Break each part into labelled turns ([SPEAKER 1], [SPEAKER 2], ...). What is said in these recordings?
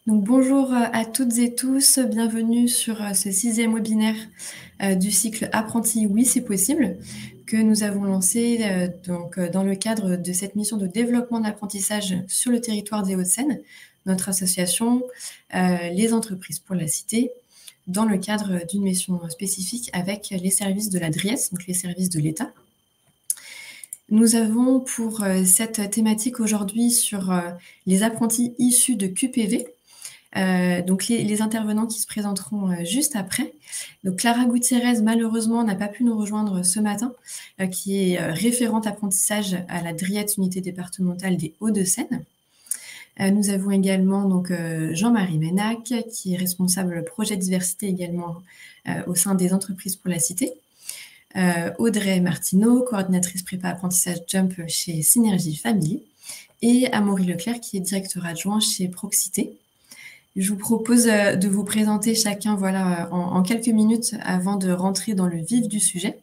[SPEAKER 1] Donc, bonjour à toutes et tous, bienvenue sur ce 6e webinaire du cycle Apprenti, oui c'est possible, que nous avons lancé dans le cadre de cette mission de développement de l'apprentissage sur le territoire des Hauts-de-Seine, notre association, les entreprises pour la cité, dans le cadre d'une mission spécifique avec les services de la DRIES, donc les services de l'État. Nous avons pour cette thématique aujourd'hui sur les apprentis issus de QPV, donc les intervenants qui se présenteront juste après. Donc Clara Gutiérrez, malheureusement, n'a pas pu nous rejoindre ce matin, qui est référente apprentissage à la DRIET, unité départementale des Hauts-de-Seine. Nous avons également donc Jean-Marie Ménac, qui est responsable projet diversité également au sein des entreprises pour la cité. Audrey Martineau, coordinatrice prépa apprentissage Jump chez Synergie Family. Et Amaury Leclerc, qui est directeur adjoint chez Proxité. Je vous propose de vous présenter chacun en quelques minutes avant de rentrer dans le vif du sujet.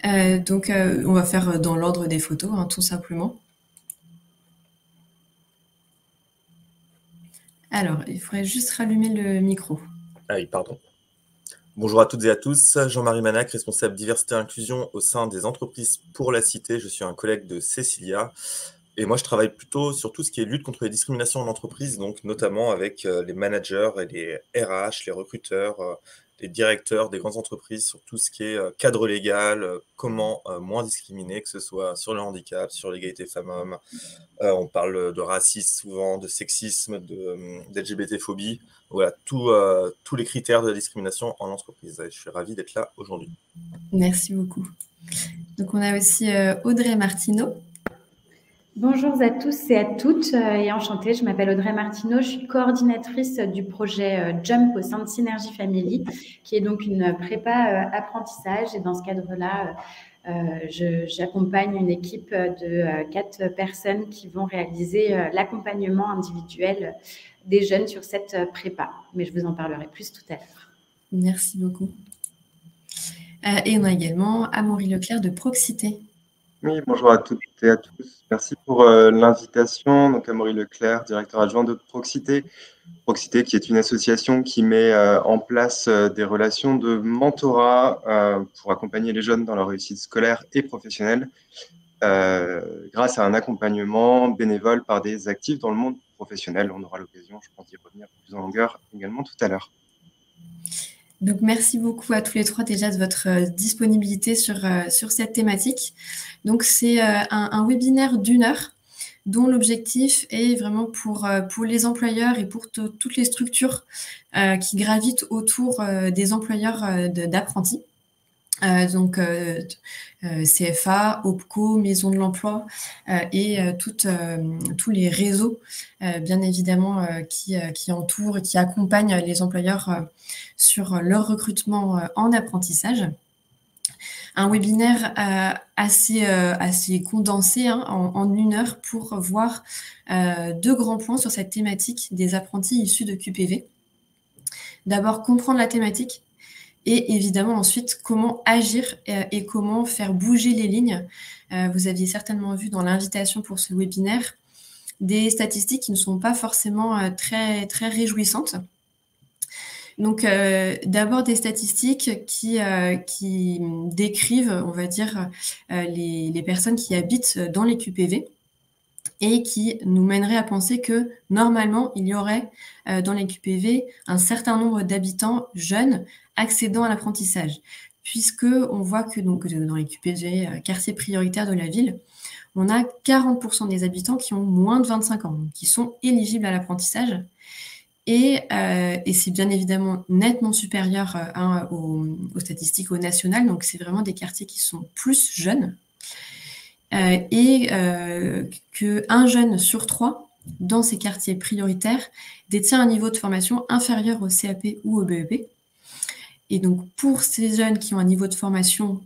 [SPEAKER 1] On va faire dans l'ordre des photos, tout simplement. Alors, il faudrait juste rallumer le micro.
[SPEAKER 2] Ah oui, pardon. Bonjour à toutes et à tous, Jean-Marie Manac, responsable diversité et inclusion au sein des entreprises pour la cité. Je suis un collègue de Cécilia. Et moi, je travaille plutôt sur tout ce qui est lutte contre les discriminations en entreprise, donc notamment avec les managers et les RH, les recruteurs, les directeurs des grandes entreprises, sur tout ce qui est cadre légal, comment moins discriminer, que ce soit sur le handicap, sur l'égalité femmes-hommes. On parle de racisme souvent, de sexisme, d'LGBT-phobie. Voilà, tous les critères de la discrimination en entreprise. Et je suis ravi d'être là aujourd'hui.
[SPEAKER 1] Merci beaucoup. Donc, on a aussi Audrey Martineau.
[SPEAKER 3] Bonjour à tous et à toutes et enchantée, je m'appelle Audrey Martineau, je suis coordinatrice du projet Jump au sein de Synergie Family, qui est donc une prépa apprentissage et dans ce cadre-là, j'accompagne une équipe de 4 personnes qui vont réaliser l'accompagnement individuel des jeunes sur cette prépa, mais je vous en parlerai plus tout à l'heure.
[SPEAKER 1] Merci beaucoup. Et on a également Amaury Leclerc de Proxité.
[SPEAKER 4] Oui, bonjour à toutes et à tous. Merci pour l'invitation. Donc, Amaury Leclerc, directeur adjoint de Proxité. Proxité, qui est une association qui met en place des relations de mentorat pour accompagner les jeunes dans leur réussite scolaire et professionnelle grâce à un accompagnement bénévole par des actifs dans le monde professionnel. On aura l'occasion, je pense, d'y revenir plus en longueur également tout à l'heure.
[SPEAKER 1] Donc, merci beaucoup à tous les trois déjà de votre disponibilité sur cette thématique. Donc, c'est un webinaire d'1 heure dont l'objectif est vraiment pour les employeurs et pour toutes les structures qui gravitent autour des employeurs d'apprentis. CFA, OPCO, Maison de l'Emploi et tous les réseaux, bien évidemment, qui entourent et qui accompagnent les employeurs sur leur recrutement en apprentissage. Un webinaire assez condensé en 1 heure pour voir 2 grands points sur cette thématique des apprentis issus de QPV. D'abord, comprendre la thématique. Et évidemment, ensuite, comment agir et comment faire bouger les lignes. Vous aviez certainement vu dans l'invitation pour ce webinaire des statistiques qui ne sont pas forcément très, très réjouissantes. Donc, d'abord des statistiques qui décrivent, on va dire, les personnes qui habitent dans les QPV et qui nous mèneraient à penser que, normalement, il y aurait dans les QPV un certain nombre d'habitants jeunes accédant à l'apprentissage, puisqu'on voit que donc, dans les QPV, quartiers prioritaires de la ville, on a 40% des habitants qui ont moins de 25 ans, donc qui sont éligibles à l'apprentissage. Et c'est bien évidemment nettement supérieur aux statistiques au national, donc c'est vraiment des quartiers qui sont plus jeunes. Qu'un jeune sur 3 dans ces quartiers prioritaires détient un niveau de formation inférieur au CAP ou au BEP. Et donc, pour ces jeunes qui ont un niveau de formation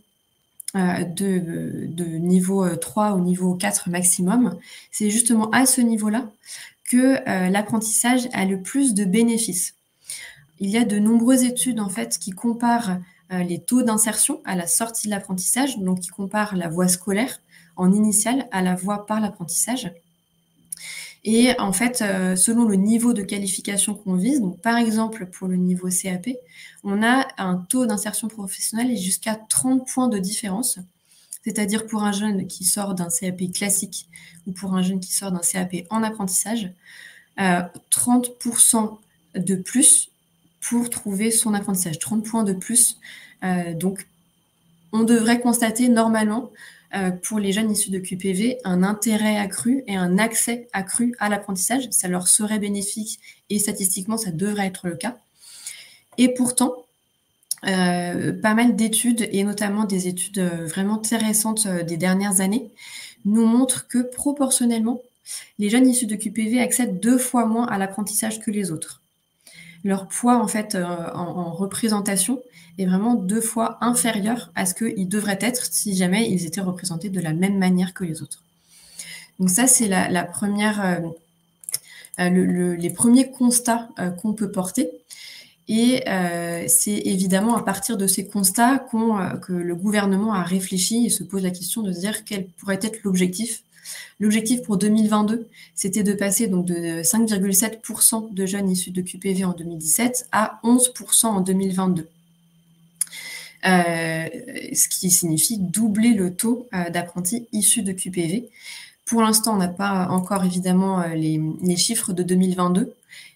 [SPEAKER 1] de niveau 3 au niveau 4 maximum, c'est justement à ce niveau-là que l'apprentissage a le plus de bénéfices. Il y a de nombreuses études en fait qui comparent les taux d'insertion à la sortie de l'apprentissage, donc qui comparent la voie scolaire en initiale à la voie par l'apprentissage. Et en fait, selon le niveau de qualification qu'on vise, donc par exemple pour le niveau CAP, on a un taux d'insertion professionnelle jusqu'à 30 points de différence. C'est-à-dire pour un jeune qui sort d'un CAP classique ou pour un jeune qui sort d'un CAP en apprentissage, 30% de plus pour trouver son apprentissage, 30 points de plus. Donc, on devrait constater normalement pour les jeunes issus de QPV un intérêt accru et un accès accru à l'apprentissage. Ça leur serait bénéfique et statistiquement, ça devrait être le cas. Et pourtant, pas mal d'études, et notamment des études vraiment très récentes des dernières années, nous montrent que proportionnellement, les jeunes issus de QPV accèdent 2 fois moins à l'apprentissage que les autres. Leur poids, en fait, en représentation est vraiment 2 fois inférieur à ce qu'ils devraient être si jamais ils étaient représentés de la même manière que les autres. Donc ça, c'est la première, les premiers constats qu'on peut porter. Et c'est évidemment à partir de ces constats que le gouvernement a réfléchi et se pose la question de se dire quel pourrait être l'objectif. L'objectif pour 2022, c'était de passer donc de 5,7% de jeunes issus de QPV en 2017 à 11% en 2022. Ce qui signifie doubler le taux d'apprentis issus de QPV. Pour l'instant, on n'a pas encore évidemment les chiffres de 2022,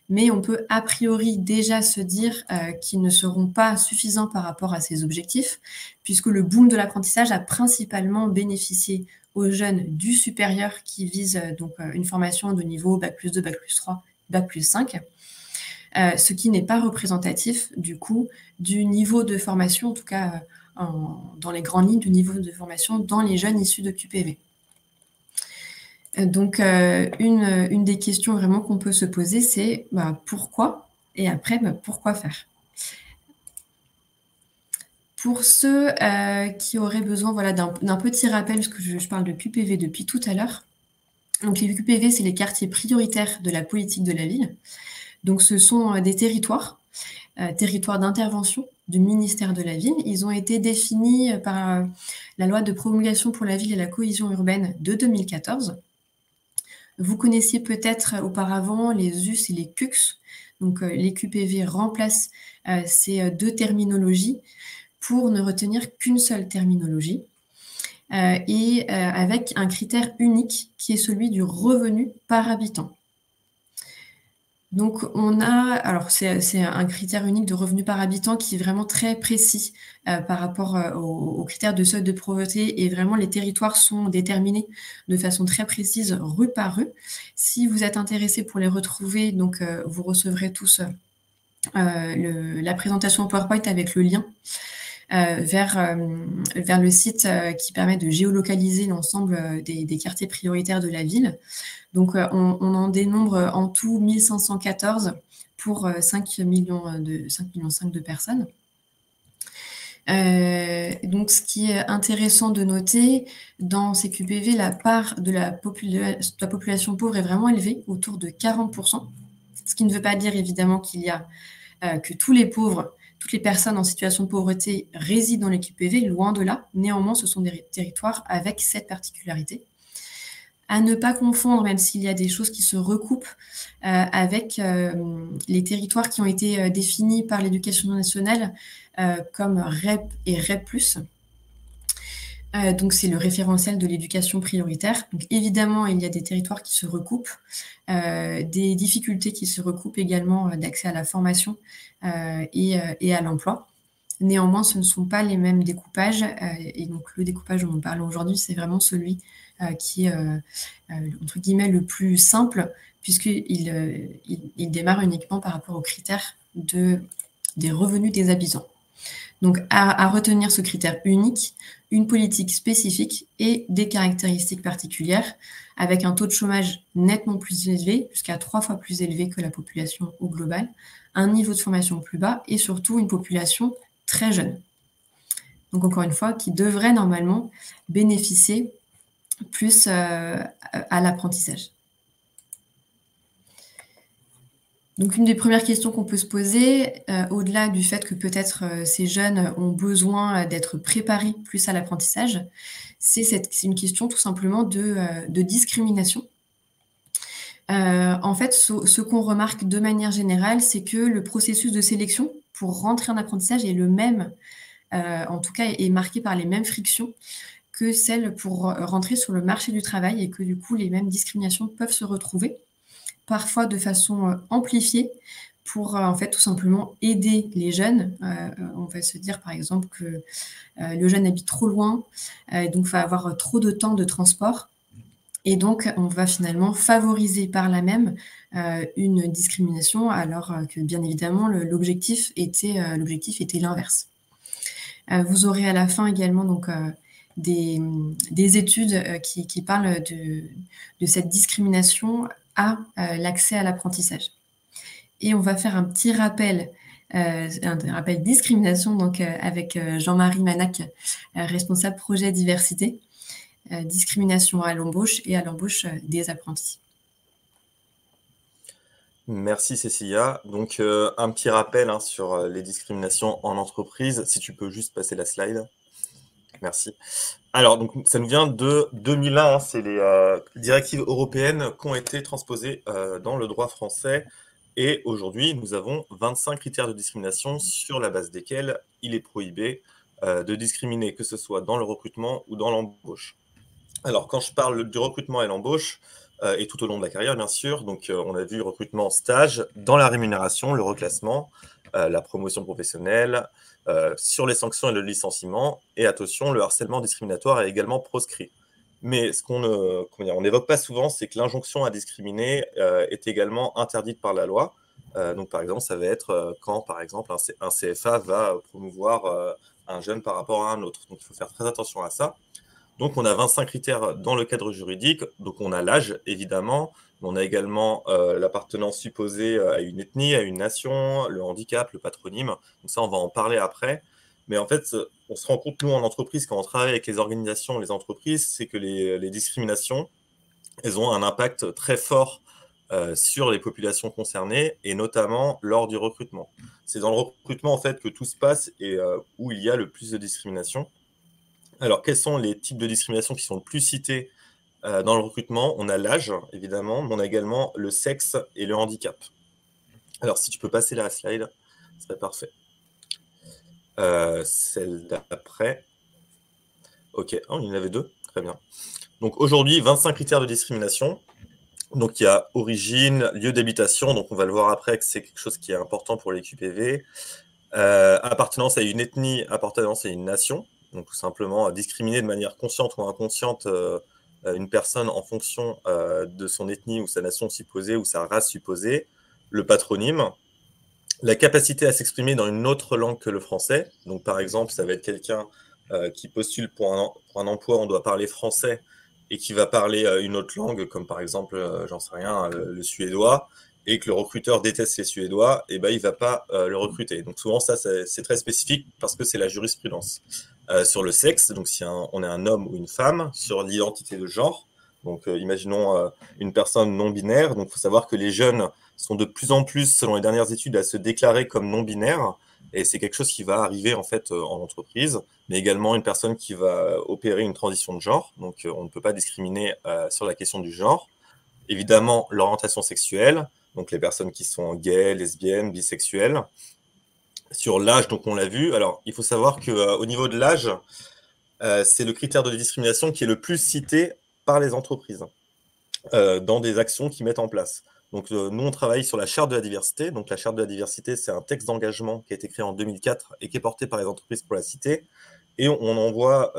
[SPEAKER 1] mais on peut a priori déjà se dire qu'ils ne seront pas suffisants par rapport à ces objectifs, puisque le boom de l'apprentissage a principalement bénéficié aux jeunes du supérieur qui visent donc une formation de niveau Bac+2, Bac+3, Bac+5, ce qui n'est pas représentatif du coup du niveau de formation, en tout cas dans les grandes lignes du niveau de formation dans les jeunes issus de QPV. Donc, une des questions vraiment qu'on peut se poser, c'est pourquoi, et après, pourquoi faire? Pour ceux qui auraient besoin d'un petit rappel, parce que je parle de QPV depuis tout à l'heure. Donc, les QPV, c'est les quartiers prioritaires de la politique de la ville. Donc, ce sont des territoires d'intervention du ministère de la Ville. Ils ont été définis par la loi de promulgation pour la ville et la cohésion urbaine de 2014. Vous connaissiez peut-être auparavant les US et les CUX. Donc, les QPV remplacent ces deux terminologies pour ne retenir qu'une seule terminologie et avec un critère unique qui est celui du revenu par habitant. Donc, c'est un critère unique de revenu par habitant qui est vraiment très précis par rapport aux critères de seuil de pauvreté, et vraiment les territoires sont déterminés de façon très précise rue par rue. Si vous êtes intéressé pour les retrouver, donc vous recevrez tous la présentation PowerPoint avec le lien vers le site qui permet de géolocaliser l'ensemble des quartiers prioritaires de la ville. Donc, on en dénombre en tout 1514 pour 5,5 millions de personnes. Donc, ce qui est intéressant de noter, dans ces QPV, la part de la population pauvre est vraiment élevée, autour de 40%. Ce qui ne veut pas dire évidemment qu'il y a que tous les pauvres, toutes les personnes en situation de pauvreté résident dans les QPV, loin de là. Néanmoins, ce sont des territoires avec cette particularité. À ne pas confondre, même s'il y a des choses qui se recoupent avec les territoires qui ont été définis par l'éducation nationale comme REP et REP+. Donc, c'est le référentiel de l'éducation prioritaire. Donc, évidemment, il y a des territoires qui se recoupent, des difficultés qui se recoupent également d'accès à la formation et à l'emploi. Néanmoins, ce ne sont pas les mêmes découpages. Et donc, le découpage dont nous parlons aujourd'hui, c'est vraiment celui qui est, entre guillemets, le plus simple, puisqu'il démarre uniquement par rapport aux critères des revenus des habitants. Donc, à retenir ce critère unique, une politique spécifique et des caractéristiques particulières, avec un taux de chômage nettement plus élevé, jusqu'à 3 fois plus élevé que la population au global, un niveau de formation plus bas et surtout une population très jeune. Donc, encore une fois, qui devrait normalement bénéficier plus à l'apprentissage. Donc, une des premières questions qu'on peut se poser, au-delà du fait que peut-être ces jeunes ont besoin d'être préparés plus à l'apprentissage, c'est une question tout simplement de discrimination. En fait, ce qu'on remarque de manière générale, c'est que le processus de sélection pour rentrer en apprentissage est le même, en tout cas est marqué par les mêmes frictions que celles pour rentrer sur le marché du travail et que du coup, les mêmes discriminations peuvent se retrouver, parfois de façon amplifiée pour en fait tout simplement aider les jeunes. On va se dire par exemple que le jeune habite trop loin, donc va avoir trop de temps de transport. Et donc, on va finalement favoriser par là même une discrimination, alors que bien évidemment, l'objectif était l'inverse. Vous aurez à la fin également donc, des études qui parlent de cette discrimination à l'accès à l'apprentissage. Et on va faire un petit rappel, un rappel discrimination donc, avec Jean-Marie Manac, responsable projet diversité. Discrimination à l'embauche et à l'embauche des apprentis.
[SPEAKER 2] Merci Cécilia. Donc un petit rappel sur les discriminations en entreprise. Si tu peux juste passer la slide. Merci. Alors, donc, ça nous vient de 2001. C'est les directives européennes qui ont été transposées dans le droit français. Et aujourd'hui, nous avons 25 critères de discrimination sur la base desquels il est prohibé de discriminer, que ce soit dans le recrutement ou dans l'embauche. Alors, quand je parle du recrutement et l'embauche, et tout au long de la carrière, bien sûr, donc on a vu recrutement, stage, dans la rémunération, le reclassement, la promotion professionnelle, sur les sanctions et le licenciement, et attention, le harcèlement discriminatoire est également proscrit. Mais ce qu'on n'évoque pas souvent, c'est que l'injonction à discriminer est également interdite par la loi. Donc, par exemple, ça va être quand, par exemple, un CFA va promouvoir un jeune par rapport à un autre. Donc, il faut faire très attention à ça. Donc, on a 25 critères dans le cadre juridique. Donc, on a l'âge, évidemment. On a également l'appartenance supposée à une ethnie, à une nation, le handicap, le patronyme. Donc ça, on va en parler après. Mais en fait, on se rend compte, nous, en entreprise, quand on travaille avec les organisations, les entreprises, c'est que les discriminations, elles ont un impact très fort sur les populations concernées, et notamment lors du recrutement. C'est dans le recrutement, en fait, que tout se passe et où il y a le plus de discrimination. Alors, quels sont les types de discrimination qui sont le plus cités dans le recrutement? On a l'âge, évidemment, mais on a également le sexe et le handicap. Alors, si tu peux passer la slide, ce serait parfait. Celle d'après. Ok, oh, il y en avait deux, très bien. Donc, aujourd'hui, 25 critères de discrimination. Donc, il y a origine, lieu d'habitation, donc on va le voir après que c'est quelque chose qui est important pour les QPV. Appartenance à une ethnie, appartenance à une nation. Donc, tout simplement, discriminer de manière consciente ou inconsciente une personne en fonction de son ethnie ou sa nation supposée ou sa race supposée. Le patronyme. La capacité à s'exprimer dans une autre langue que le français. Donc, par exemple, ça va être quelqu'un qui postule pour un emploi, on doit parler français, et qui va parler une autre langue, comme par exemple, j'en sais rien, le suédois, et que le recruteur déteste les Suédois, et ben il ne va pas le recruter. Donc souvent, ça, c'est très spécifique parce que c'est la jurisprudence. Sur le sexe, donc si on est un homme ou une femme, sur l'identité de genre, donc imaginons une personne non-binaire, donc il faut savoir que les jeunes sont de plus en plus, selon les dernières études, à se déclarer comme non-binaires, et c'est quelque chose qui va arriver en fait en entreprise, mais également une personne qui va opérer une transition de genre, donc on ne peut pas discriminer sur la question du genre. Évidemment, l'orientation sexuelle, donc les personnes qui sont gays, lesbiennes, bisexuelles. Sur l'âge, donc on l'a vu. Alors, il faut savoir qu'au niveau de l'âge, c'est le critère de discrimination qui est le plus cité par les entreprises dans des actions qu'ils mettent en place. Donc, nous, on travaille sur la charte de la diversité. Donc, la charte de la diversité, c'est un texte d'engagement qui a été créé en 2004 et qui est porté par les entreprises pour la cité. Et on envoie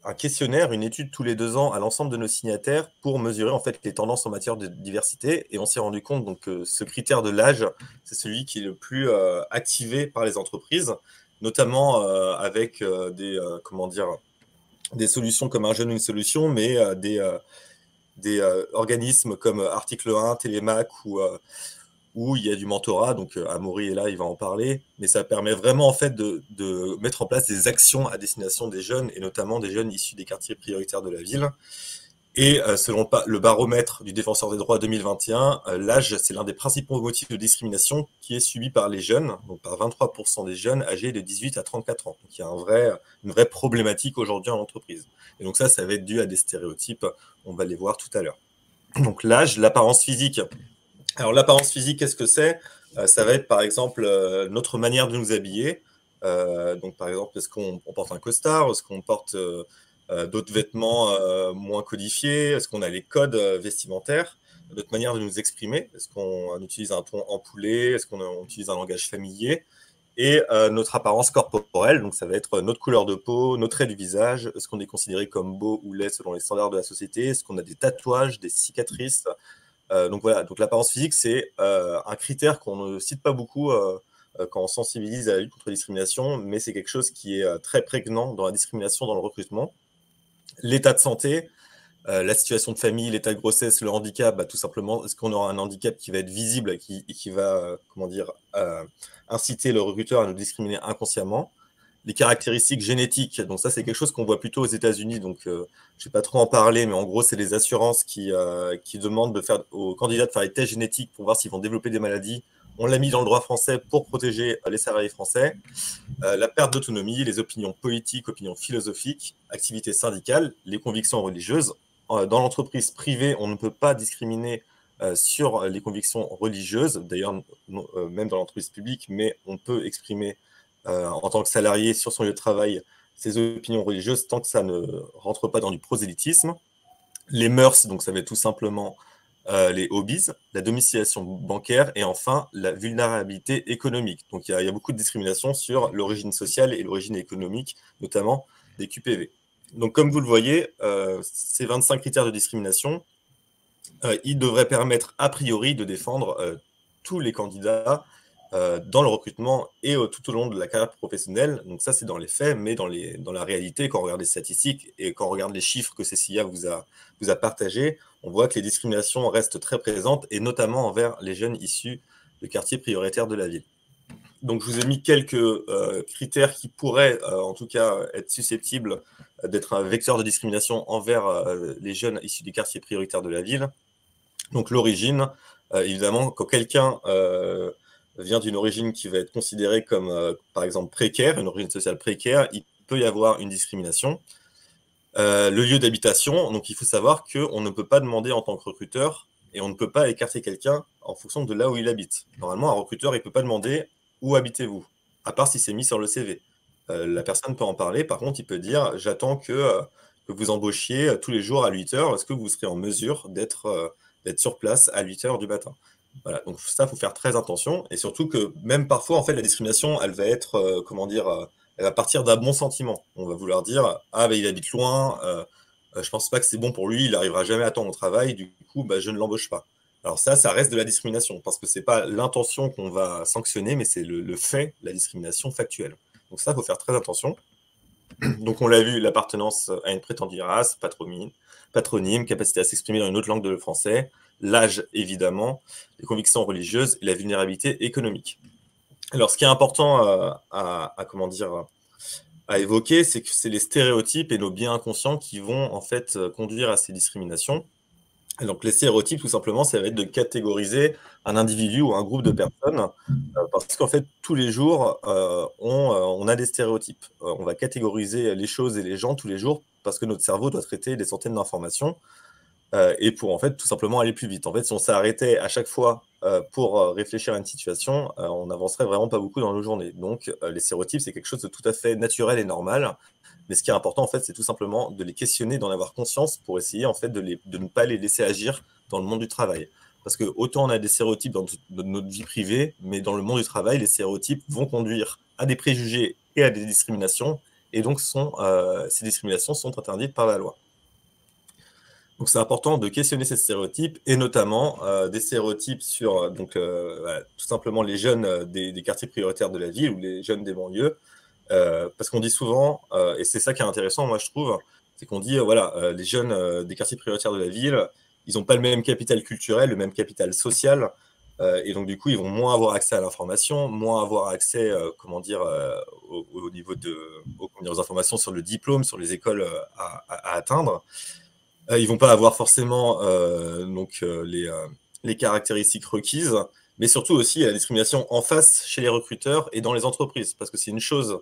[SPEAKER 2] un questionnaire, une étude tous les 2 ans à l'ensemble de nos signataires pour mesurer en fait les tendances en matière de diversité. Et on s'est rendu compte donc, que ce critère de l'âge, c'est celui qui est le plus activé par les entreprises, notamment avec des solutions comme un jeune ou une solution, mais des organismes comme Article 1, Télémac où il y a du mentorat, donc Amaury est là, il va en parler, mais ça permet vraiment en fait de mettre en place des actions à destination des jeunes, et notamment des jeunes issus des quartiers prioritaires de la ville. Et selon le baromètre du Défenseur des droits 2021, l'âge, c'est l'un des principaux motifs de discrimination qui est subi par les jeunes, donc par 23% des jeunes âgés de 18 à 34 ans. Donc il y a une vraie problématique aujourd'hui en entreprise. Et donc ça va être dû à des stéréotypes, on va les voir tout à l'heure. Donc l'âge, l'apparence physique. Alors l'apparence physique, qu'est-ce que c'est? Ça va être par exemple notre manière de nous habiller. Donc par exemple, est-ce qu'on porte un costard? Est-ce qu'on porte d'autres vêtements moins codifiés? Est-ce qu'on a les codes vestimentaires? Notre manière de nous exprimer? Est-ce qu'on utilise un ton ampoulé? Est-ce qu'on utilise un langage familier? Et notre apparence corporelle, donc ça va être notre couleur de peau, nos traits du visage, est-ce qu'on est considéré comme beau ou laid selon les standards de la société, est-ce qu'on a des tatouages, des cicatrices, donc voilà, donc l'apparence physique, c'est un critère qu'on ne cite pas beaucoup quand on sensibilise à la lutte contre la discrimination, mais c'est quelque chose qui est très prégnant dans la discrimination dans le recrutement. L'état de santé, la situation de famille, l'état de grossesse, le handicap, tout simplement, est-ce qu'on aura un handicap qui va être visible et qui va, inciter le recruteur à nous discriminer inconsciemment? Les caractéristiques génétiques, donc ça, c'est quelque chose qu'on voit plutôt aux États-Unis, donc je ne vais pas trop en parler, mais en gros, c'est les assurances qui demandent aux candidats de faire des tests génétiques pour voir s'ils vont développer des maladies. On l'a mis dans le droit français pour protéger les salariés français. La perte d'autonomie, les opinions politiques, opinions philosophiques, activités syndicales, les convictions religieuses. Dans l'entreprise privée, on ne peut pas discriminer sur les convictions religieuses, d'ailleurs, même dans l'entreprise publique, mais on peut exprimer en tant que salarié sur son lieu de travail ses opinions religieuses tant que ça ne rentre pas dans du prosélytisme. Les mœurs, donc ça va être tout simplement les hobbies, la domiciliation bancaire et enfin la vulnérabilité économique. Donc il y a beaucoup de discrimination sur l'origine sociale et l'origine économique, notamment des QPV. Donc comme vous le voyez, ces 25 critères de discrimination, ils devraient permettre a priori de défendre tous les candidats dans le recrutement et tout au long de la carrière professionnelle. Donc ça, c'est dans les faits, mais dans la réalité, quand on regarde les statistiques et quand on regarde les chiffres que Cécilia vous a partagés, on voit que les discriminations restent très présentes, et notamment envers les jeunes issus de quartiers prioritaires de la ville. Donc je vous ai mis quelques critères qui pourraient, en tout cas, être susceptibles d'être un vecteur de discrimination envers les jeunes issus des quartiers prioritaires de la ville. Donc l'origine, évidemment, quand quelqu'un vient d'une origine qui va être considérée comme, par exemple, précaire, une origine sociale précaire, il peut y avoir une discrimination. Le lieu d'habitation, donc il faut savoir qu'on ne peut pas demander en tant que recruteur, et on ne peut pas écarter quelqu'un en fonction de là où il habite. Normalement, un recruteur, il ne peut pas demander « Où habitez-vous ?» à part si c'est mis sur le CV. La personne peut en parler, par contre, il peut dire « J'attends que vous embauchiez tous les jours à 8 heures, est-ce que vous serez en mesure d'être sur place à 8 heures du matin ?» Voilà, donc ça, il faut faire très attention, et surtout que même parfois, en fait, la discrimination, elle va être, elle va partir d'un bon sentiment. On va vouloir dire « Ah, il habite loin, je pense pas que c'est bon pour lui, il n'arrivera jamais à temps au travail, du coup, je ne l'embauche pas. » Alors ça reste de la discrimination, parce que c'est pas l'intention qu'on va sanctionner, mais c'est le fait, la discrimination factuelle. Donc ça, il faut faire très attention. Donc on l'a vu, l'appartenance à une prétendue race, patronyme, capacité à s'exprimer dans une autre langue que le français, l'âge évidemment, les convictions religieuses et la vulnérabilité économique. Alors ce qui est important à évoquer, c'est que c'est les stéréotypes et nos biais inconscients qui vont en fait conduire à ces discriminations. Et donc les stéréotypes, tout simplement, ça va être de catégoriser un individu ou un groupe de personnes, parce qu'en fait, tous les jours, on a des stéréotypes. On va catégoriser les choses et les gens tous les jours, parce que notre cerveau doit traiter des centaines d'informations, et pour en fait tout simplement aller plus vite. En fait, si on s'arrêtait à chaque fois pour réfléchir à une situation, on n'avancerait vraiment pas beaucoup dans nos journées. Donc les stéréotypes, c'est quelque chose de tout à fait naturel et normal. Mais ce qui est important, en fait, c'est tout simplement de les questionner, d'en avoir conscience pour essayer, en fait, de ne pas les laisser agir dans le monde du travail. Parce que autant on a des stéréotypes dans notre vie privée, mais dans le monde du travail, les stéréotypes vont conduire à des préjugés et à des discriminations, et donc ces discriminations sont interdites par la loi. Donc c'est important de questionner ces stéréotypes, et notamment des stéréotypes sur tout simplement les jeunes des quartiers prioritaires de la ville ou les jeunes des banlieues. Parce qu'on dit souvent, et c'est ça qui est intéressant, moi je trouve, c'est qu'on dit, les jeunes des quartiers prioritaires de la ville, ils n'ont pas le même capital culturel, le même capital social, et donc du coup, ils vont moins avoir accès à l'information, moins avoir accès, au niveau aux informations sur le diplôme, sur les écoles à atteindre. Ils ne vont pas avoir forcément les caractéristiques requises, mais surtout aussi la discrimination en face chez les recruteurs et dans les entreprises, parce que c'est une chose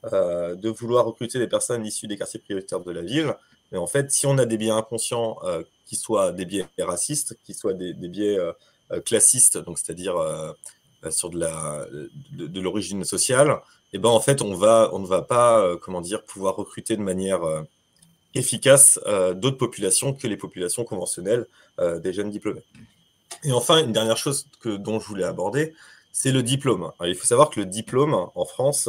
[SPEAKER 2] de vouloir recruter des personnes issues des quartiers prioritaires de la ville, Mais en fait, si on a des biais inconscients qui soient des biais racistes, qui soient des biais classistes, donc c'est-à-dire sur de l'origine sociale, et ben en fait, on ne va pas pouvoir recruter de manière efficace d'autres populations que les populations conventionnelles des jeunes diplômés. Et enfin, une dernière chose dont je voulais aborder, c'est le diplôme. Alors, il faut savoir que le diplôme, en France,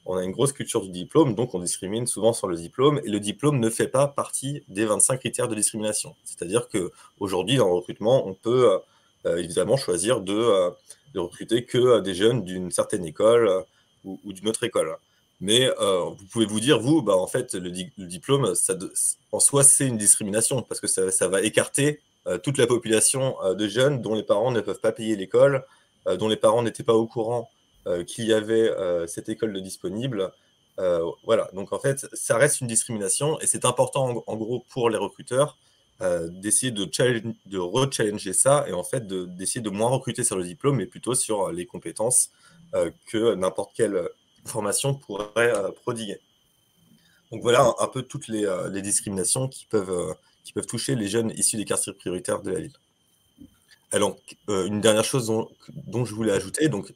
[SPEAKER 2] on a une grosse culture du diplôme, donc on discrimine souvent sur le diplôme, et le diplôme ne fait pas partie des 25 critères de discrimination. C'est-à-dire qu'aujourd'hui, dans le recrutement, on peut évidemment choisir de recruter que des jeunes d'une certaine école ou d'une autre école. Mais vous pouvez vous dire, vous, en fait, le diplôme, en soi, c'est une discrimination, parce que ça va écarter toute la population de jeunes dont les parents ne peuvent pas payer l'école, dont les parents n'étaient pas au courant qu'il y avait cette école de disponible. Voilà, donc en fait, ça reste une discrimination et c'est important en gros pour les recruteurs d'essayer de re-challenger ça et en fait d'essayer de moins recruter sur le diplôme mais plutôt sur les compétences que n'importe quelle formation pourrait prodiguer. Donc voilà un peu toutes les discriminations qui peuvent toucher les jeunes issus des quartiers prioritaires de la ville. Alors, une dernière chose dont je voulais ajouter, donc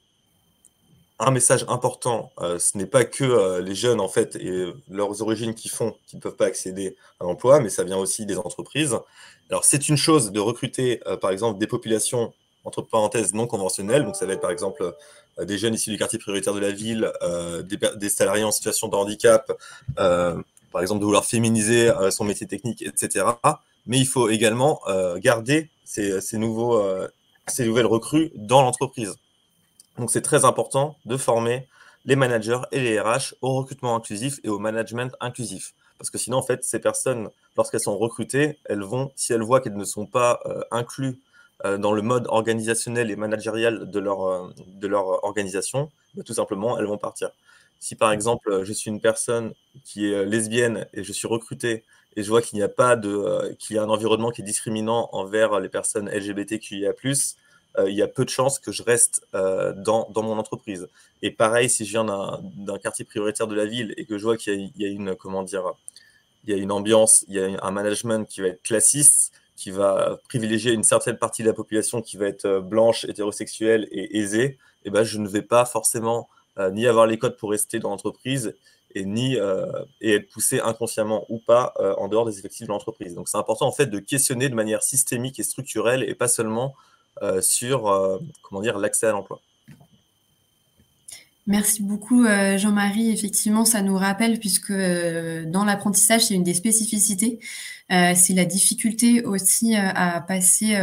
[SPEAKER 2] un message important, ce n'est pas que les jeunes en fait et leurs origines qui ne peuvent pas accéder à l'emploi, mais ça vient aussi des entreprises. Alors c'est une chose de recruter par exemple des populations entre parenthèses non conventionnelles, donc ça va être par exemple des jeunes issus du quartier prioritaire de la ville, des salariés en situation de handicap, par exemple de vouloir féminiser son métier technique, etc. Mais il faut également garder ces nouvelles recrues dans l'entreprise. Donc, c'est très important de former les managers et les RH au recrutement inclusif et au management inclusif. Parce que sinon, en fait, ces personnes, lorsqu'elles sont recrutées, si elles voient qu'elles ne sont pas incluses dans le mode organisationnel et managérial de leur organisation, tout simplement, elles vont partir. Si par exemple, je suis une personne qui est lesbienne et je suis recrutée et je vois qu'il y a un environnement qui est discriminant envers les personnes LGBTQIA+, il y a peu de chances que je reste dans mon entreprise. Et pareil, si je viens d'un quartier prioritaire de la ville et que je vois qu'il y a une ambiance, il y a un management qui va être classiste, qui va privilégier une certaine partie de la population qui va être blanche, hétérosexuelle et aisée, et ben, je ne vais pas forcément ni avoir les codes pour rester dans l'entreprise et être poussé inconsciemment ou pas en dehors des effectifs de l'entreprise. Donc c'est important en fait de questionner de manière systémique et structurelle et pas seulement sur l'accès à l'emploi.
[SPEAKER 1] Merci beaucoup Jean-Marie. Effectivement, ça nous rappelle, puisque dans l'apprentissage, c'est une des spécificités, c'est la difficulté aussi à passer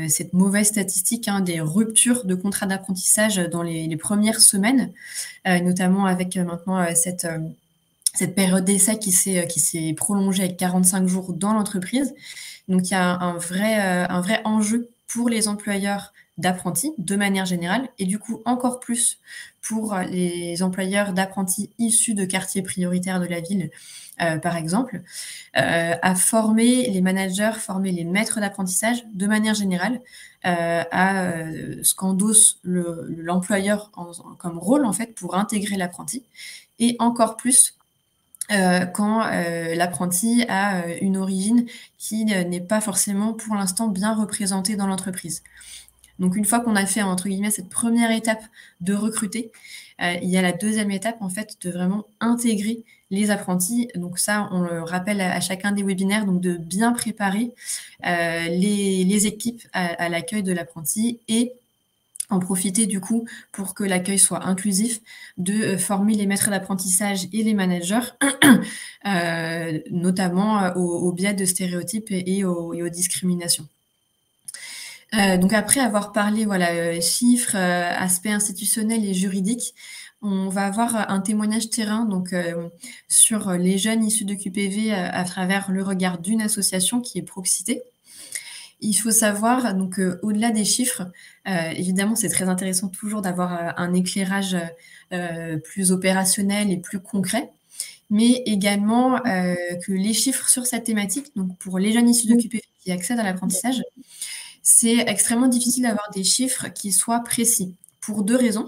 [SPEAKER 1] cette mauvaise statistique des ruptures de contrat d'apprentissage dans les premières semaines, notamment avec maintenant cette période d'essai qui s'est prolongée avec 45 jours dans l'entreprise. Donc, il y a un vrai enjeu pour les employeurs d'apprentis de manière générale et du coup encore plus pour les employeurs d'apprentis issus de quartiers prioritaires de la ville, par exemple, à former les managers, former les maîtres d'apprentissage de manière générale à ce qu'endosse l'employeur comme rôle en fait pour intégrer l'apprenti et encore plus quand l'apprenti a une origine qui n'est pas forcément pour l'instant bien représentée dans l'entreprise. Donc une fois qu'on a fait entre guillemets cette première étape de recruter, il y a la deuxième étape en fait de vraiment intégrer les apprentis. Donc ça, on le rappelle à chacun des webinaires, donc de bien préparer les équipes à l'accueil de l'apprenti et en profiter du coup pour que l'accueil soit inclusif, de former les maîtres d'apprentissage et les managers, notamment au biais de stéréotypes et aux discriminations. Donc après avoir parlé chiffres, aspects institutionnels et juridiques, on va avoir un témoignage terrain donc sur les jeunes issus de QPV à travers le regard d'une association qui est Proxité. Il faut savoir, donc au-delà des chiffres, évidemment, c'est très intéressant toujours d'avoir un éclairage plus opérationnel et plus concret, mais également que les chiffres sur cette thématique, donc pour les jeunes issus de QPV qui accèdent à l'apprentissage, c'est extrêmement difficile d'avoir des chiffres qui soient précis, pour deux raisons.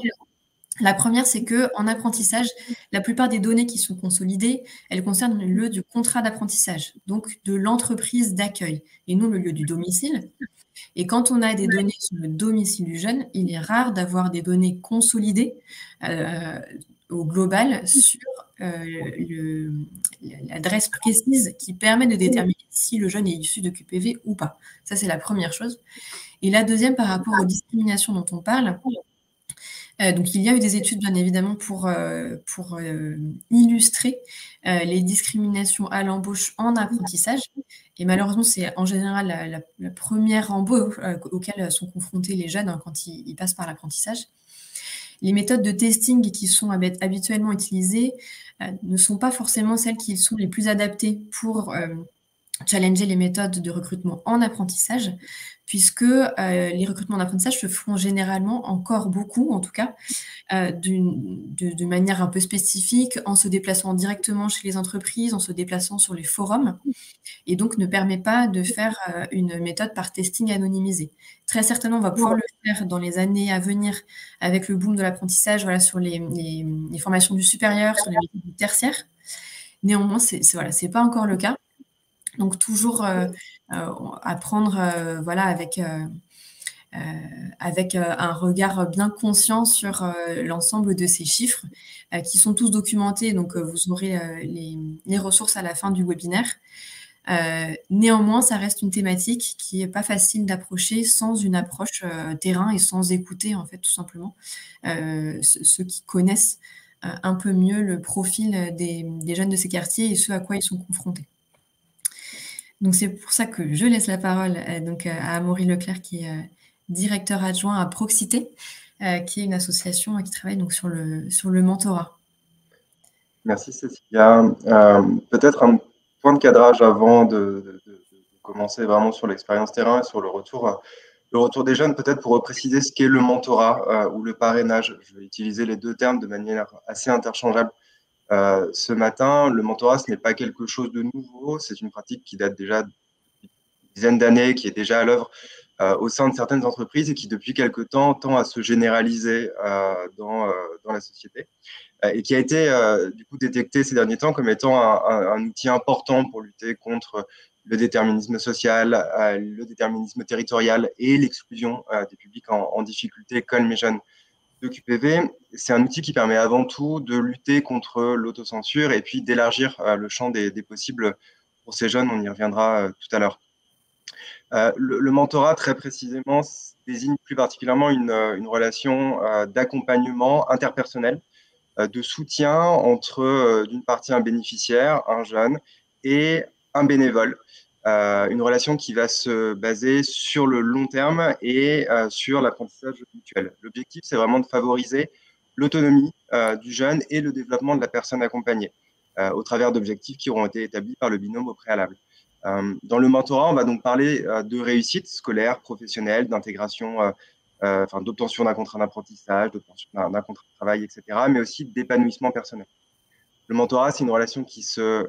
[SPEAKER 1] La première, c'est qu'en apprentissage, la plupart des données qui sont consolidées, elles concernent le lieu du contrat d'apprentissage, donc de l'entreprise d'accueil, et non le lieu du domicile. Et quand on a des données sur le domicile du jeune, il est rare d'avoir des données consolidées au global sur l'adresse précise qui permet de déterminer si le jeune est issu de QPV ou pas. Ça, c'est la première chose. Et la deuxième, par rapport aux discriminations dont on parle, donc il y a eu des études, bien évidemment, pour illustrer les discriminations à l'embauche en apprentissage. Et malheureusement, c'est en général la première embauche auquel sont confrontés les jeunes quand ils passent par l'apprentissage. Les méthodes de testing qui sont habituellement utilisées ne sont pas forcément celles qui sont les plus adaptées pour challenger les méthodes de recrutement en apprentissage, puisque les recrutements en apprentissage se font généralement, encore beaucoup en tout cas, de manière un peu spécifique, en se déplaçant directement chez les entreprises, en se déplaçant sur les forums, et donc ne permet pas de faire une méthode par testing anonymisé. Très certainement, on va pouvoir le faire dans les années à venir avec le boom de l'apprentissage, voilà, sur les formations du supérieur, sur les métiers du tertiaire. Néanmoins, c'est pas encore le cas. Donc toujours apprendre voilà, avec un regard bien conscient sur l'ensemble de ces chiffres qui sont tous documentés. Donc vous aurez les ressources à la fin du webinaire. Néanmoins, ça reste une thématique qui n'est pas facile d'approcher sans une approche terrain et sans écouter, en fait, tout simplement, ceux qui connaissent un peu mieux le profil des jeunes de ces quartiers et ce à quoi ils sont confrontés. Donc, c'est pour ça que je laisse la parole à Amaury Leclerc, qui est directeur adjoint à Proxité, qui est une association qui travaille donc, sur le mentorat.
[SPEAKER 4] Merci Cécilia. Peut-être un point de cadrage avant de commencer vraiment sur l'expérience terrain et sur le retour des jeunes, peut-être pour préciser ce qu'est le mentorat ou le parrainage. Je vais utiliser les deux termes de manière assez interchangeable. Ce matin, le mentorat, ce n'est pas quelque chose de nouveau, c'est une pratique qui date déjà d'une dizaine d'années, qui est déjà à l'œuvre au sein de certaines entreprises et qui, depuis quelque temps, tend à se généraliser dans la société et qui a été du coup détecté ces derniers temps comme étant un outil important pour lutter contre le déterminisme social, le déterminisme territorial et l'exclusion des publics en difficulté, comme les jeunes de QPV. C'est un outil qui permet avant tout de lutter contre l'autocensure et puis d'élargir le champ des possibles pour ces jeunes. On y reviendra tout à l'heure. Le mentorat, très précisément, désigne plus particulièrement une relation d'accompagnement interpersonnel, de soutien entre, d'une partie, un bénéficiaire, un jeune, et un bénévole. Une relation qui va se baser sur le long terme et sur l'apprentissage mutuel. L'objectif, c'est vraiment de favoriser l'autonomie du jeune et le développement de la personne accompagnée au travers d'objectifs qui auront été établis par le binôme au préalable. Dans le mentorat, on va donc parler de réussite scolaire, professionnelle, d'intégration, d'obtention d'un contrat d'apprentissage, d'obtention d'un contrat de travail, etc., mais aussi d'épanouissement personnel. Le mentorat, c'est une relation qui se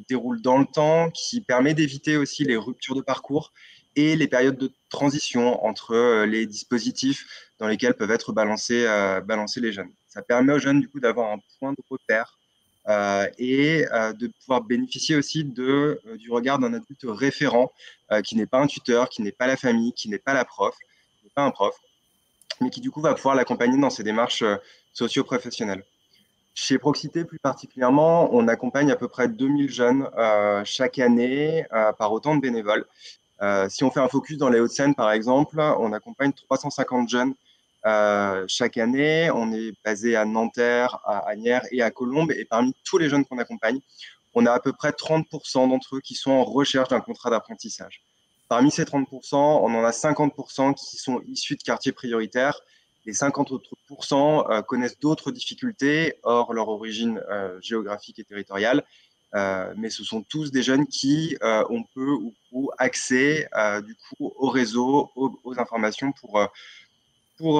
[SPEAKER 4] déroule dans le temps, qui permet d'éviter aussi les ruptures de parcours et les périodes de transition entre les dispositifs dans lesquels peuvent être balancés les jeunes. Ça permet aux jeunes du coup d'avoir un point de repère et de pouvoir bénéficier aussi du regard d'un adulte référent qui n'est pas un tuteur, qui n'est pas la famille, qui n'est pas la prof, qui n'est pas un prof, mais qui du coup va pouvoir l'accompagner dans ses démarches socio-professionnelles. Chez Proxité, plus particulièrement, on accompagne à peu près 2000 jeunes chaque année par autant de bénévoles. Si on fait un focus dans les Hauts-de-Seine, par exemple, on accompagne 350 jeunes chaque année. On est basé à Nanterre, à Asnières et à Colombes. Et parmi tous les jeunes qu'on accompagne, on a à peu près 30% d'entre eux qui sont en recherche d'un contrat d'apprentissage. Parmi ces 30%, on en a 50% qui sont issus de quartiers prioritaires. Les 50 autres pourcents connaissent d'autres difficultés, hors leur origine géographique et territoriale. Mais ce sont tous des jeunes qui ont peu ou prou accès du coup au réseau, aux informations pour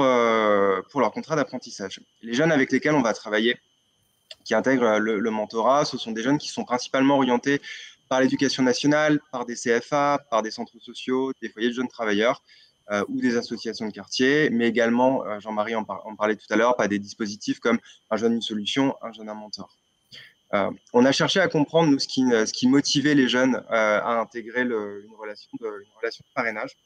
[SPEAKER 4] leur contrat d'apprentissage. Les jeunes avec lesquels on va travailler, qui intègrent le mentorat, ce sont des jeunes qui sont principalement orientés par l'éducation nationale, par des CFA, par des centres sociaux, des foyers de jeunes travailleurs. ou des associations de quartier, mais également, Jean-Marie en parlait tout à l'heure, des dispositifs comme un jeune une solution, un jeune un mentor. On a cherché à comprendre, nous, ce qui motivait les jeunes à intégrer une relation de parrainage.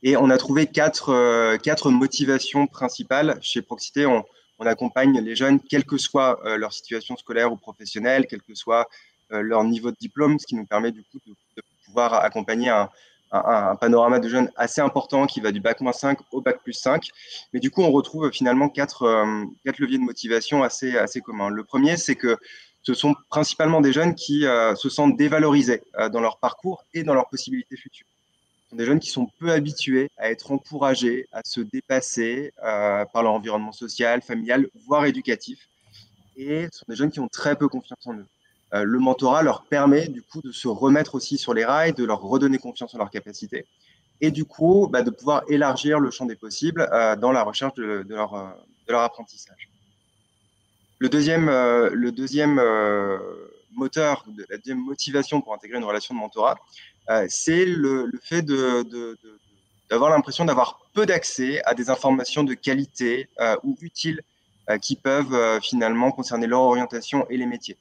[SPEAKER 4] Et on a trouvé quatre motivations principales. Chez Proxité, on accompagne les jeunes, quelle que soit leur situation scolaire ou professionnelle, quel que soit leur niveau de diplôme, ce qui nous permet du coup de pouvoir accompagner un panorama de jeunes assez important qui va du bac-5 au bac+5. Mais du coup, on retrouve finalement quatre leviers de motivation assez communs. Le premier, c'est que ce sont principalement des jeunes qui se sentent dévalorisés dans leur parcours et dans leurs possibilités futures. Ce sont des jeunes qui sont peu habitués à être encouragés, à se dépasser par leur environnement social, familial, voire éducatif. Et ce sont des jeunes qui ont très peu confiance en eux. Le mentorat leur permet du coup de se remettre aussi sur les rails, de leur redonner confiance en leurs capacités et du coup de pouvoir élargir le champ des possibles dans la recherche de leur apprentissage. Le deuxième moteur, la deuxième motivation pour intégrer une relation de mentorat, c'est le fait d'avoir l'impression d'avoir peu d'accès à des informations de qualité ou utiles qui peuvent finalement concerner leur orientation et les métiers.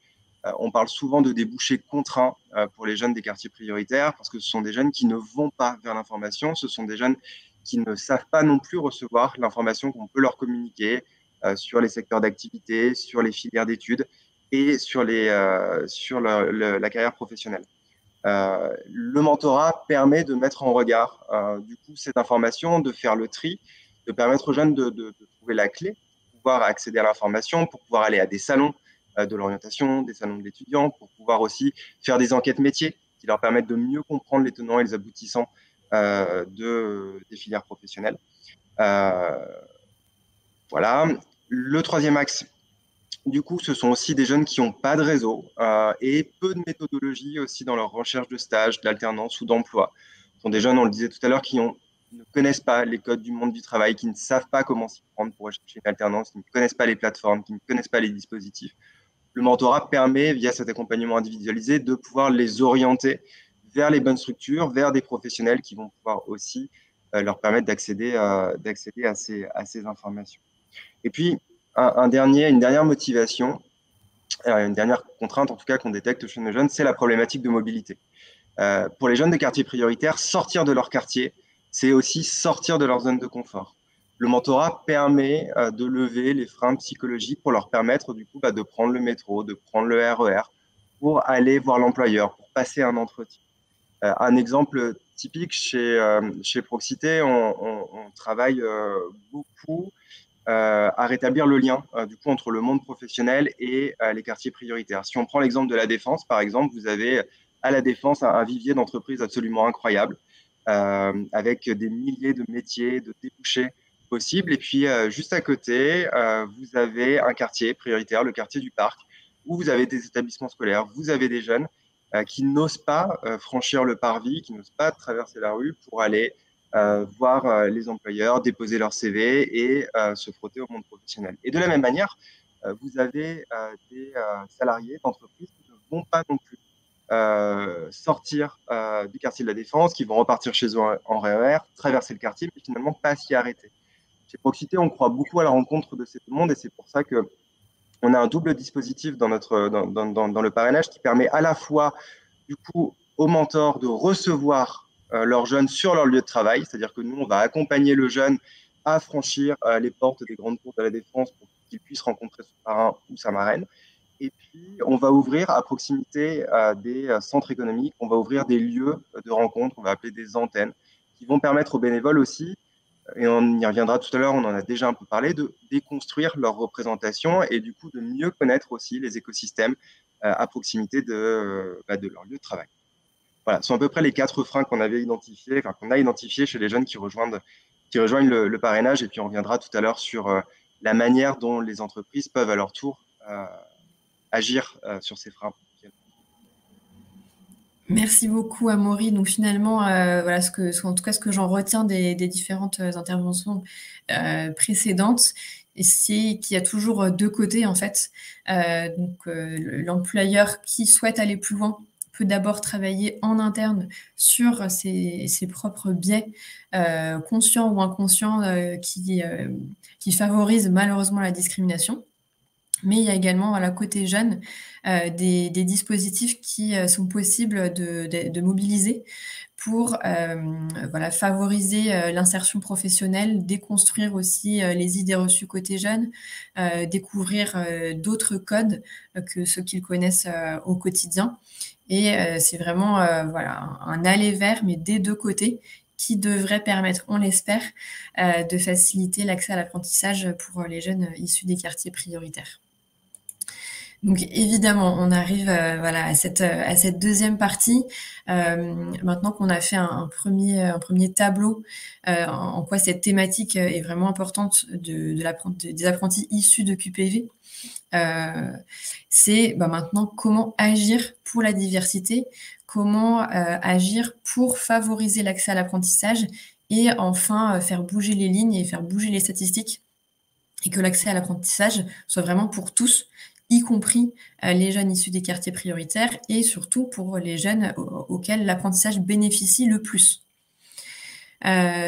[SPEAKER 4] On parle souvent de débouchés contraints pour les jeunes des quartiers prioritaires parce que ce sont des jeunes qui ne vont pas vers l'information, ce sont des jeunes qui ne savent pas non plus recevoir l'information qu'on peut leur communiquer sur les secteurs d'activité, sur les filières d'études et sur la carrière professionnelle. Le mentorat permet de mettre en regard du coup cette information, de faire le tri, de permettre aux jeunes de trouver la clé pour pouvoir accéder à l'information, pour pouvoir aller à des salons de l'orientation, des salons de l'étudiant, pour pouvoir aussi faire des enquêtes métiers qui leur permettent de mieux comprendre les tenants et les aboutissants des filières professionnelles. Voilà. Le troisième axe, du coup, ce sont aussi des jeunes qui n'ont pas de réseau et peu de méthodologie aussi dans leur recherche de stage, d'alternance ou d'emploi. Ce sont des jeunes, on le disait tout à l'heure, qui ne connaissent pas les codes du monde du travail, qui ne savent pas comment s'y prendre pour rechercher une alternance, qui ne connaissent pas les plateformes, qui ne connaissent pas les dispositifs. Le mentorat permet, via cet accompagnement individualisé, de pouvoir les orienter vers les bonnes structures, vers des professionnels qui vont pouvoir aussi leur permettre d'accéder à ces informations. Et puis, une dernière motivation, une dernière contrainte en tout cas qu'on détecte chez nos jeunes, c'est la problématique de mobilité. Pour les jeunes des quartiers prioritaires, sortir de leur quartier, c'est aussi sortir de leur zone de confort. Le mentorat permet de lever les freins psychologiques pour leur permettre du coup de prendre le métro, de prendre le RER pour aller voir l'employeur, pour passer un entretien. Un exemple typique chez Proxité, on travaille beaucoup à rétablir le lien du coup entre le monde professionnel et les quartiers prioritaires. Si on prend l'exemple de la Défense, par exemple, vous avez à la Défense un vivier d'entreprises absolument incroyable avec des milliers de métiers, de débouchés possibles. Et puis juste à côté, vous avez un quartier prioritaire, le quartier du Parc, où vous avez des établissements scolaires, vous avez des jeunes qui n'osent pas franchir le parvis, qui n'osent pas traverser la rue pour aller voir les employeurs, déposer leur CV et se frotter au monde professionnel. Et de la même manière, vous avez des salariés d'entreprises qui ne vont pas non plus sortir du quartier de la Défense, qui vont repartir chez eux en RER, traverser le quartier, mais finalement pas s'y arrêter. Chez Proxité, on croit beaucoup à la rencontre de ces mondes et c'est pour ça que on a un double dispositif dans le parrainage qui permet à la fois du coup aux mentors de recevoir leurs jeunes sur leur lieu de travail, c'est-à-dire que nous, on va accompagner le jeune à franchir les portes des grandes cours de la Défense pour qu'il puisse rencontrer son parrain ou sa marraine. Et puis, on va ouvrir à proximité des centres économiques, on va ouvrir des lieux de rencontre, on va appeler des antennes, qui vont permettre aux bénévoles aussi, et on y reviendra tout à l'heure, on en a déjà un peu parlé, de déconstruire leur représentation et du coup de mieux connaître aussi les écosystèmes à proximité de leur lieu de travail. Voilà, ce sont à peu près les 4 freins qu'on a identifiés chez les jeunes qui rejoignent le parrainage. Et puis, on reviendra tout à l'heure sur la manière dont les entreprises peuvent à leur tour agir sur ces freins.
[SPEAKER 1] Merci beaucoup, Amaury. Donc finalement, voilà en tout cas ce que j'en retiens des différentes interventions précédentes, c'est qu'il y a toujours deux côtés en fait. Donc l'employeur qui souhaite aller plus loin peut d'abord travailler en interne sur ses propres biais, conscients ou inconscients, qui favorisent malheureusement la discrimination. Mais il y a également, voilà, côté jeune, des dispositifs qui sont possibles de mobiliser pour voilà, favoriser l'insertion professionnelle, déconstruire aussi les idées reçues côté jeune, découvrir d'autres codes que ceux qu'ils connaissent au quotidien. Et c'est vraiment voilà, un aller vers, mais des deux côtés, qui devrait permettre, on l'espère, de faciliter l'accès à l'apprentissage pour les jeunes issus des quartiers prioritaires. Donc évidemment, on arrive voilà, à cette deuxième partie. Maintenant qu'on a fait un premier tableau en quoi cette thématique est vraiment importante des apprentis issus de QPV, c'est maintenant comment agir pour la diversité, comment agir pour favoriser l'accès à l'apprentissage et enfin faire bouger les lignes et faire bouger les statistiques et que l'accès à l'apprentissage soit vraiment pour tous, y compris les jeunes issus des quartiers prioritaires et surtout pour les jeunes auxquels l'apprentissage bénéficie le plus.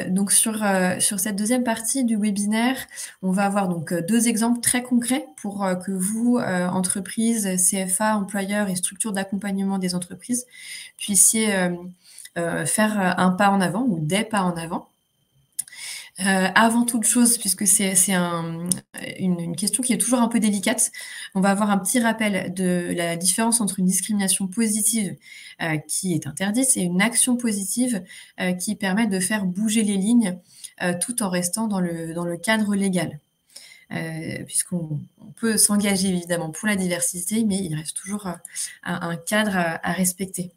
[SPEAKER 1] Donc sur cette deuxième partie du webinaire, on va avoir donc 2 exemples très concrets pour que vous, entreprises, CFA, employeurs et structures d'accompagnement des entreprises, puissiez faire un pas en avant ou des pas en avant. Avant toute chose, puisque c'est une question qui est toujours un peu délicate, on va avoir un petit rappel de la différence entre une discrimination positive qui est interdite et une action positive qui permet de faire bouger les lignes tout en restant dans le cadre légal. Puisqu'on peut s'engager évidemment pour la diversité, mais il reste toujours un cadre à respecter.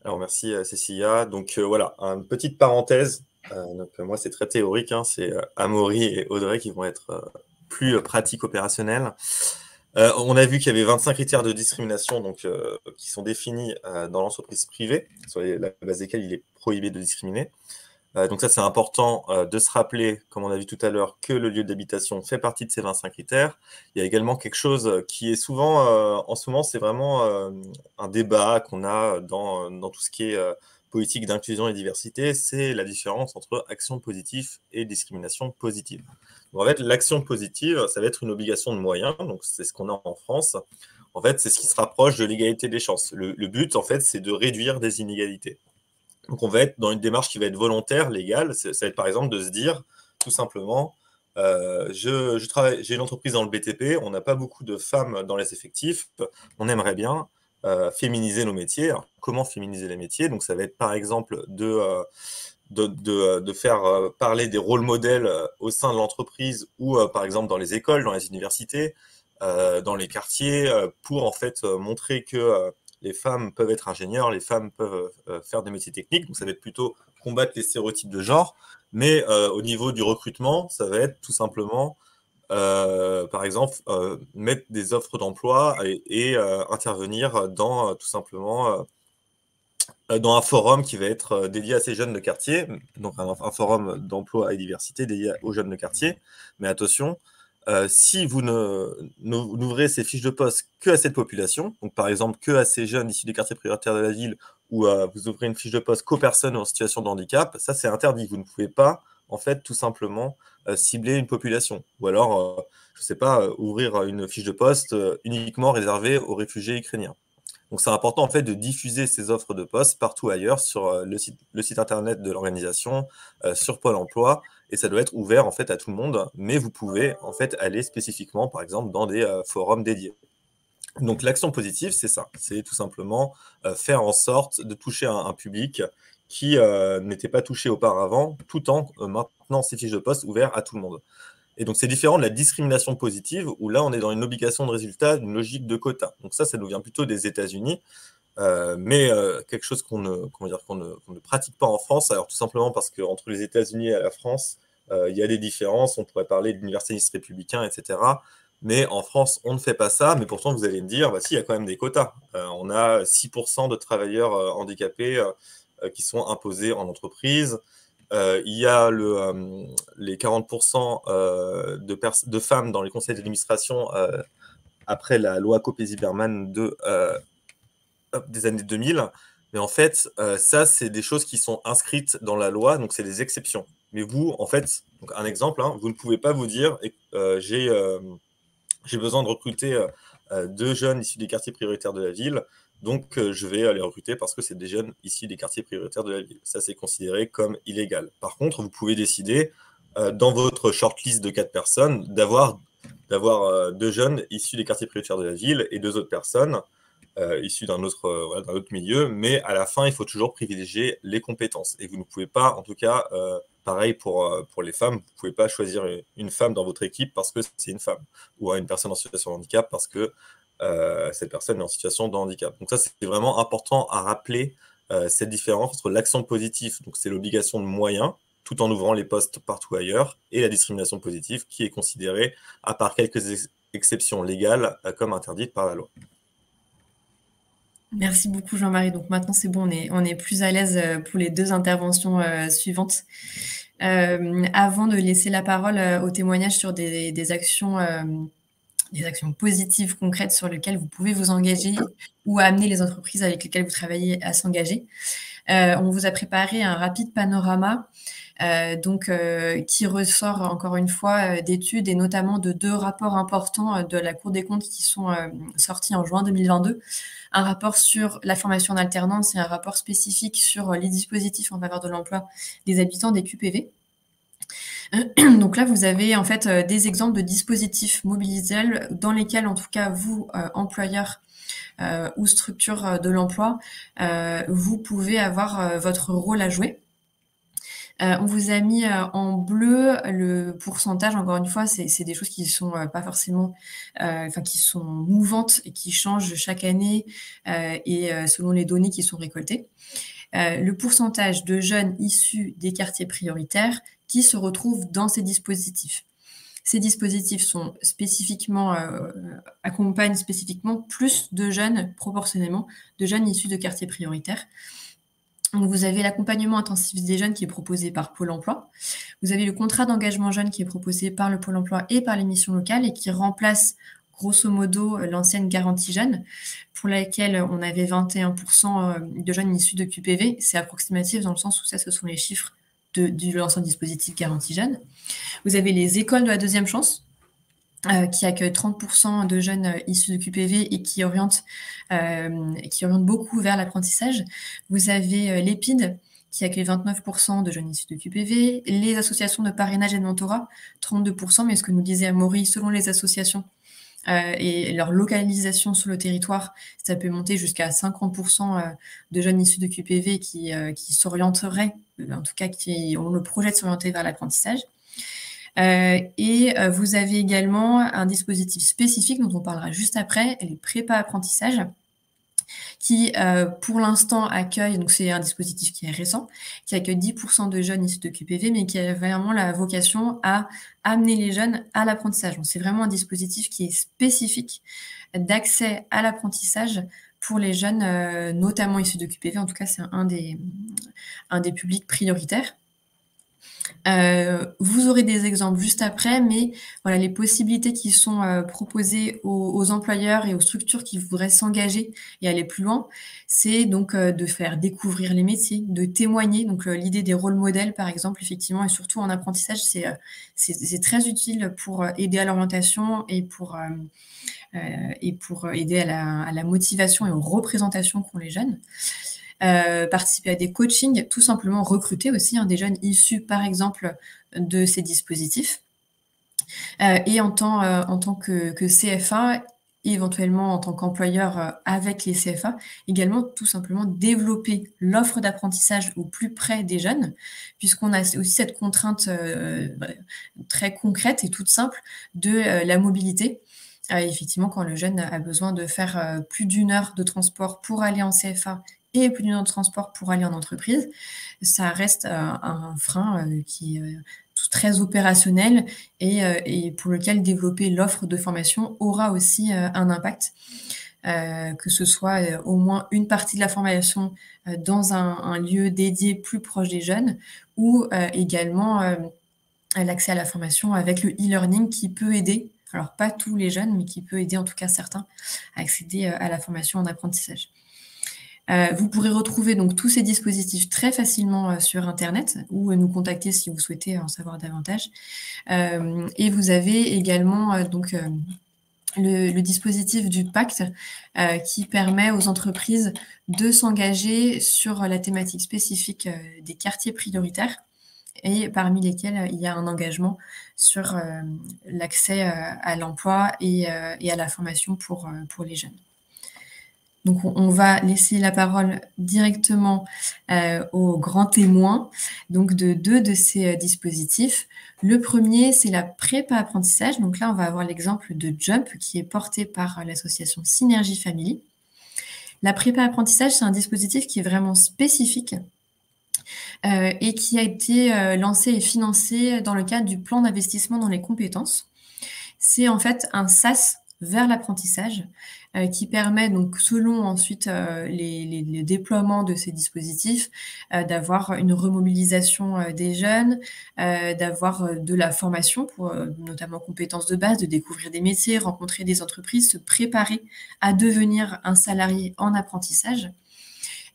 [SPEAKER 2] Alors merci Cécilia. Donc voilà, une petite parenthèse. Donc, moi, c'est très théorique, hein, c'est Amaury et Audrey qui vont être plus pratiques opérationnels. On a vu qu'il y avait 25 critères de discrimination donc, qui sont définis dans l'entreprise privée, sur la base desquels il est prohibé de discriminer. Donc ça, c'est important de se rappeler, comme on a vu tout à l'heure, que le lieu d'habitation fait partie de ces 25 critères. Il y a également quelque chose qui est souvent, en ce moment, c'est vraiment un débat qu'on a dans tout ce qui est politique d'inclusion et diversité, c'est la différence entre action positive et discrimination positive. Donc, en fait, l'action positive, ça va être une obligation de moyens, donc c'est ce qu'on a en France. En fait, c'est ce qui se rapproche de l'égalité des chances. Le but, en fait, c'est de réduire des inégalités. Donc, on va être dans une démarche qui va être volontaire, légale. Ça va être, par exemple, de se dire, tout simplement, j'ai une entreprise dans le BTP, on n'a pas beaucoup de femmes dans les effectifs, on aimerait bien féminiser nos métiers. Alors, comment féminiser les métiers? Donc, ça va être, par exemple, de faire parler des rôles modèles au sein de l'entreprise ou, par exemple, dans les écoles, dans les universités, dans les quartiers, pour, en fait, montrer que les femmes peuvent être ingénieurs, les femmes peuvent faire des métiers techniques. Donc, ça va être plutôt combattre les stéréotypes de genre. Mais au niveau du recrutement, ça va être tout simplement, par exemple, mettre des offres d'emploi et intervenir dans tout simplement dans un forum qui va être dédié à ces jeunes de quartier, donc un forum d'emploi et diversité dédié aux jeunes de quartier. Mais attention, si vous n'ouvrez ces fiches de poste que à cette population, donc par exemple que à ces jeunes issus des quartiers prioritaires de la ville, ou vous ouvrez une fiche de poste qu'aux personnes en situation de handicap, ça c'est interdit. Vous ne pouvez pas, en fait, tout simplement cibler une population. Ou alors, je ne sais pas, ouvrir une fiche de poste uniquement réservée aux réfugiés ukrainiens. Donc c'est important en fait de diffuser ces offres de poste partout ailleurs sur le site internet de l'organisation, sur Pôle emploi, et ça doit être ouvert en fait à tout le monde, mais vous pouvez en fait aller spécifiquement par exemple dans des forums dédiés. Donc l'action positive, c'est ça, c'est tout simplement faire en sorte de toucher un public qui n'était pas touché auparavant, tout en maintenant ces fiches de poste ouvertes à tout le monde. Et donc, c'est différent de la discrimination positive, où là, on est dans une obligation de résultat, une logique de quota. Donc ça nous vient plutôt des États-Unis, mais quelque chose qu'on ne pratique pas en France. Alors, tout simplement parce qu'entre les États-Unis et la France, il y a des différences. On pourrait parler d'universalisme républicain, etc. Mais en France, on ne fait pas ça. Mais pourtant, vous allez me dire, bah, si, il y a quand même des quotas. On a 6% de travailleurs handicapés qui sont imposés en entreprise. Il y a les 40% de femmes dans les conseils d'administration après la loi Copé-Zimmermann des années 2000. Mais en fait, ça, c'est des choses qui sont inscrites dans la loi, donc c'est des exceptions. Mais vous, en fait, donc un exemple, hein, vous ne pouvez pas vous dire j'ai besoin de recruter 2 jeunes issus des quartiers prioritaires de la ville, donc je vais les recruter parce que c'est des jeunes issus des quartiers prioritaires de la ville. Ça, c'est considéré comme illégal. Par contre, vous pouvez décider, dans votre shortlist de 4 personnes, d'avoir 2 jeunes issus des quartiers prioritaires de la ville et 2 autres personnes issus d'un autre milieu, mais à la fin, il faut toujours privilégier les compétences. Et vous ne pouvez pas, en tout cas, pareil pour les femmes, vous ne pouvez pas choisir une femme dans votre équipe parce que c'est une femme, ou une personne en situation de handicap parce que cette personne est en situation de handicap. Donc ça, c'est vraiment important à rappeler cette différence entre l'accent positif, donc c'est l'obligation de moyens, tout en ouvrant les postes partout ailleurs, et la discrimination positive qui est considérée, à part quelques exceptions légales, comme interdite par la loi.
[SPEAKER 1] Merci beaucoup Jean-Marie. Donc maintenant c'est bon, on est plus à l'aise pour les 2 interventions suivantes. Avant de laisser la parole au témoignage sur des actions positives concrètes sur lesquelles vous pouvez vous engager ou amener les entreprises avec lesquelles vous travaillez à s'engager, on vous a préparé un rapide panorama qui ressort encore une fois d'études et notamment de 2 rapports importants de la Cour des comptes qui sont sortis en juin 2022. Un rapport sur la formation en alternance et un rapport spécifique sur les dispositifs en faveur de l'emploi des habitants des QPV. Donc là, vous avez en fait des exemples de dispositifs mobilisables dans lesquels, en tout cas, vous, employeurs ou structures de l'emploi, vous pouvez avoir votre rôle à jouer. On vous a mis en bleu le pourcentage. Encore une fois, c'est des choses qui sont pas forcément, qui sont mouvantes et qui changent chaque année et selon les données qui sont récoltées. Le pourcentage de jeunes issus des quartiers prioritaires qui se retrouvent dans ces dispositifs. Ces dispositifs sont spécifiquement, accompagnent spécifiquement plus de jeunes, proportionnellement, de jeunes issus de quartiers prioritaires. Donc, vous avez l'accompagnement intensif des jeunes qui est proposé par Pôle emploi. Vous avez le contrat d'engagement jeune qui est proposé par le Pôle emploi et par les missions locales et qui remplace grosso modo l'ancienne garantie jeune pour laquelle on avait 21% de jeunes issus de QPV. C'est approximatif dans le sens où ça, ce sont les chiffres de l'ancien dispositif garantie jeune. Vous avez les écoles de la deuxième chance qui accueillent 30% de jeunes issus de QPV et qui orientent beaucoup vers l'apprentissage. Vous avez l'EPID qui accueille 29% de jeunes issus de QPV, les associations de parrainage et de mentorat, 32%, mais ce que nous disait Amaury, selon les associations et leur localisation sur le territoire, ça peut monter jusqu'à 50% de jeunes issus de QPV qui s'orienteraient, en tout cas qui ont le projet de s'orienter vers l'apprentissage. Vous avez également un dispositif spécifique dont on parlera juste après, les prépas apprentissage, qui pour l'instant accueille, donc c'est un dispositif qui est récent, qui accueille 10% de jeunes issus de QPV, mais qui a vraiment la vocation à amener les jeunes à l'apprentissage. Donc c'est vraiment un dispositif qui est spécifique d'accès à l'apprentissage pour les jeunes, notamment issus de QPV. En tout cas, c'est un des publics prioritaires. Vous aurez des exemples juste après, mais voilà, les possibilités qui sont proposées aux employeurs et aux structures qui voudraient s'engager et aller plus loin, c'est donc de faire découvrir les métiers, de témoigner. Donc l'idée des rôles modèles, par exemple, effectivement, et surtout en apprentissage, c'est très utile pour aider à l'orientation et pour aider à la motivation et aux représentations qu'ont les jeunes. Participer à des coachings, tout simplement recruter aussi des jeunes issus, par exemple, de ces dispositifs. Et en tant que CFA, et éventuellement en tant qu'employeur avec les CFA, également tout simplement développer l'offre d'apprentissage au plus près des jeunes, puisqu'on a aussi cette contrainte très concrète et toute simple de la mobilité. Effectivement, quand le jeune a besoin de faire plus d'1 heure de transport pour aller en CFA et plus d'1 heure de transport pour aller en entreprise, ça reste un frein qui est très opérationnel et pour lequel développer l'offre de formation aura aussi un impact, que ce soit au moins une partie de la formation dans un lieu dédié plus proche des jeunes ou également l'accès à la formation avec le e-learning qui peut aider, alors pas tous les jeunes, mais qui peut aider en tout cas certains à accéder à la formation en apprentissage. Vous pourrez retrouver donc tous ces dispositifs très facilement sur Internet ou nous contacter si vous souhaitez en savoir davantage. Et vous avez également le dispositif du pacte qui permet aux entreprises de s'engager sur la thématique spécifique des quartiers prioritaires et parmi lesquels il y a un engagement sur l'accès à l'emploi et à la formation pour les jeunes. Donc, on va laisser la parole directement aux grands témoins donc de deux de ces dispositifs. Le premier, c'est la prépa apprentissage. Donc là, on va avoir l'exemple de Jump qui est porté par l'association Synergie Family. La prépa apprentissage, c'est un dispositif qui est vraiment spécifique et qui a été lancé et financé dans le cadre du plan d'investissement dans les compétences. C'est en fait un SAS vers l'apprentissage qui permet, donc, selon ensuite les déploiements de ces dispositifs, d'avoir une remobilisation des jeunes, d'avoir de la formation pour notamment compétences de base, de découvrir des métiers, rencontrer des entreprises, se préparer à devenir un salarié en apprentissage.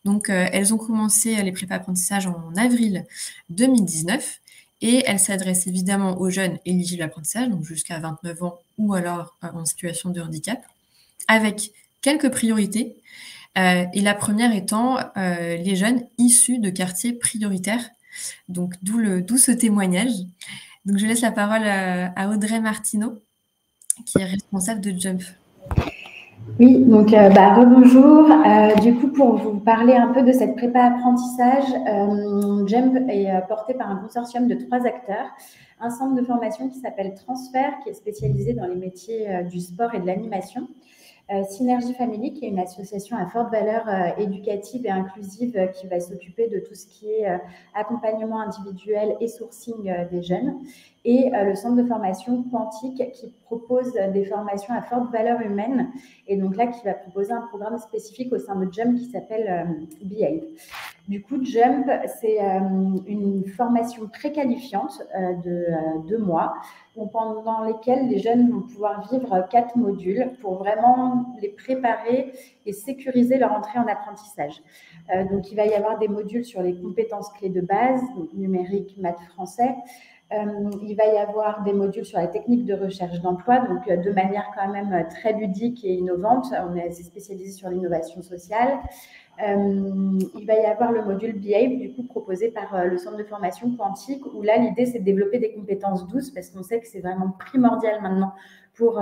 [SPEAKER 1] Donc, elles ont commencé les prépa apprentissages en avril 2019 et elles s'adressent évidemment aux jeunes éligibles à l'apprentissage, donc jusqu'à 29 ans ou alors en situation de handicap, avec quelques priorités. Et la première étant les jeunes issus de quartiers prioritaires, donc d'où ce témoignage. Donc, je laisse la parole à Audrey Martineau, qui est responsable de Jump.
[SPEAKER 3] Oui, donc rebonjour. Du coup, pour vous parler un peu de cette prépa apprentissage, Jump est porté par un consortium de 3 acteurs. Un centre de formation qui s'appelle Transfert, qui est spécialisé dans les métiers du sport et de l'animation. Synergie Family, qui est une association à forte valeur éducative et inclusive qui va s'occuper de tout ce qui est accompagnement individuel et sourcing des jeunes. Et le centre de formation Quantique qui propose des formations à forte valeur humaine et donc là qui va proposer un programme spécifique au sein de Jump qui s'appelle Behave. Du coup, Jump, c'est une formation très qualifiante de 2 mois pendant lesquels les jeunes vont pouvoir vivre 4 modules pour vraiment les préparer et sécuriser leur entrée en apprentissage. Donc, il va y avoir des modules sur les compétences clés de base, donc numérique, maths, français. Il va y avoir des modules sur la technique de recherche d'emploi, donc de manière quand même très ludique et innovante. On est assez spécialisé sur l'innovation sociale. Il va y avoir le module Behave, du coup, proposé par le centre de formation Quantique, où là, l'idée, c'est de développer des compétences douces, parce qu'on sait que c'est vraiment primordial maintenant pour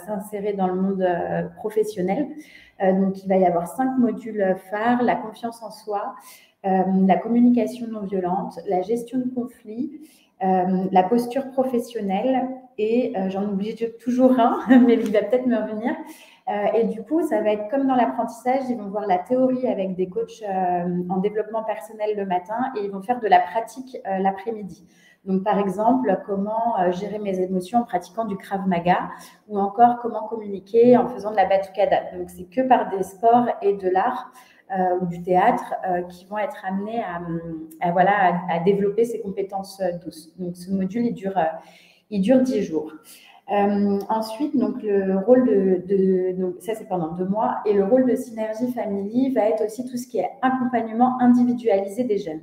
[SPEAKER 3] s'insérer dans le monde professionnel. Donc, il va y avoir 5 modules phares, la confiance en soi, la communication non violente, la gestion de conflits, la posture professionnelle et j'en oublie toujours un, mais il va peut-être me revenir. Et du coup, ça va être comme dans l'apprentissage, ils vont voir la théorie avec des coachs en développement personnel le matin et ils vont faire de la pratique l'après-midi. Donc, par exemple, comment gérer mes émotions en pratiquant du Krav Maga ou encore comment communiquer en faisant de la Batucada. Donc, c'est que par des sports et de l'art ou du théâtre qui vont être amenés à développer ces compétences douces. Donc, ce module, il dure 10 jours. Ensuite, donc, le rôle donc, ça c'est pendant 2 mois, et le rôle de Synergie Family va être aussi tout ce qui est accompagnement individualisé des jeunes.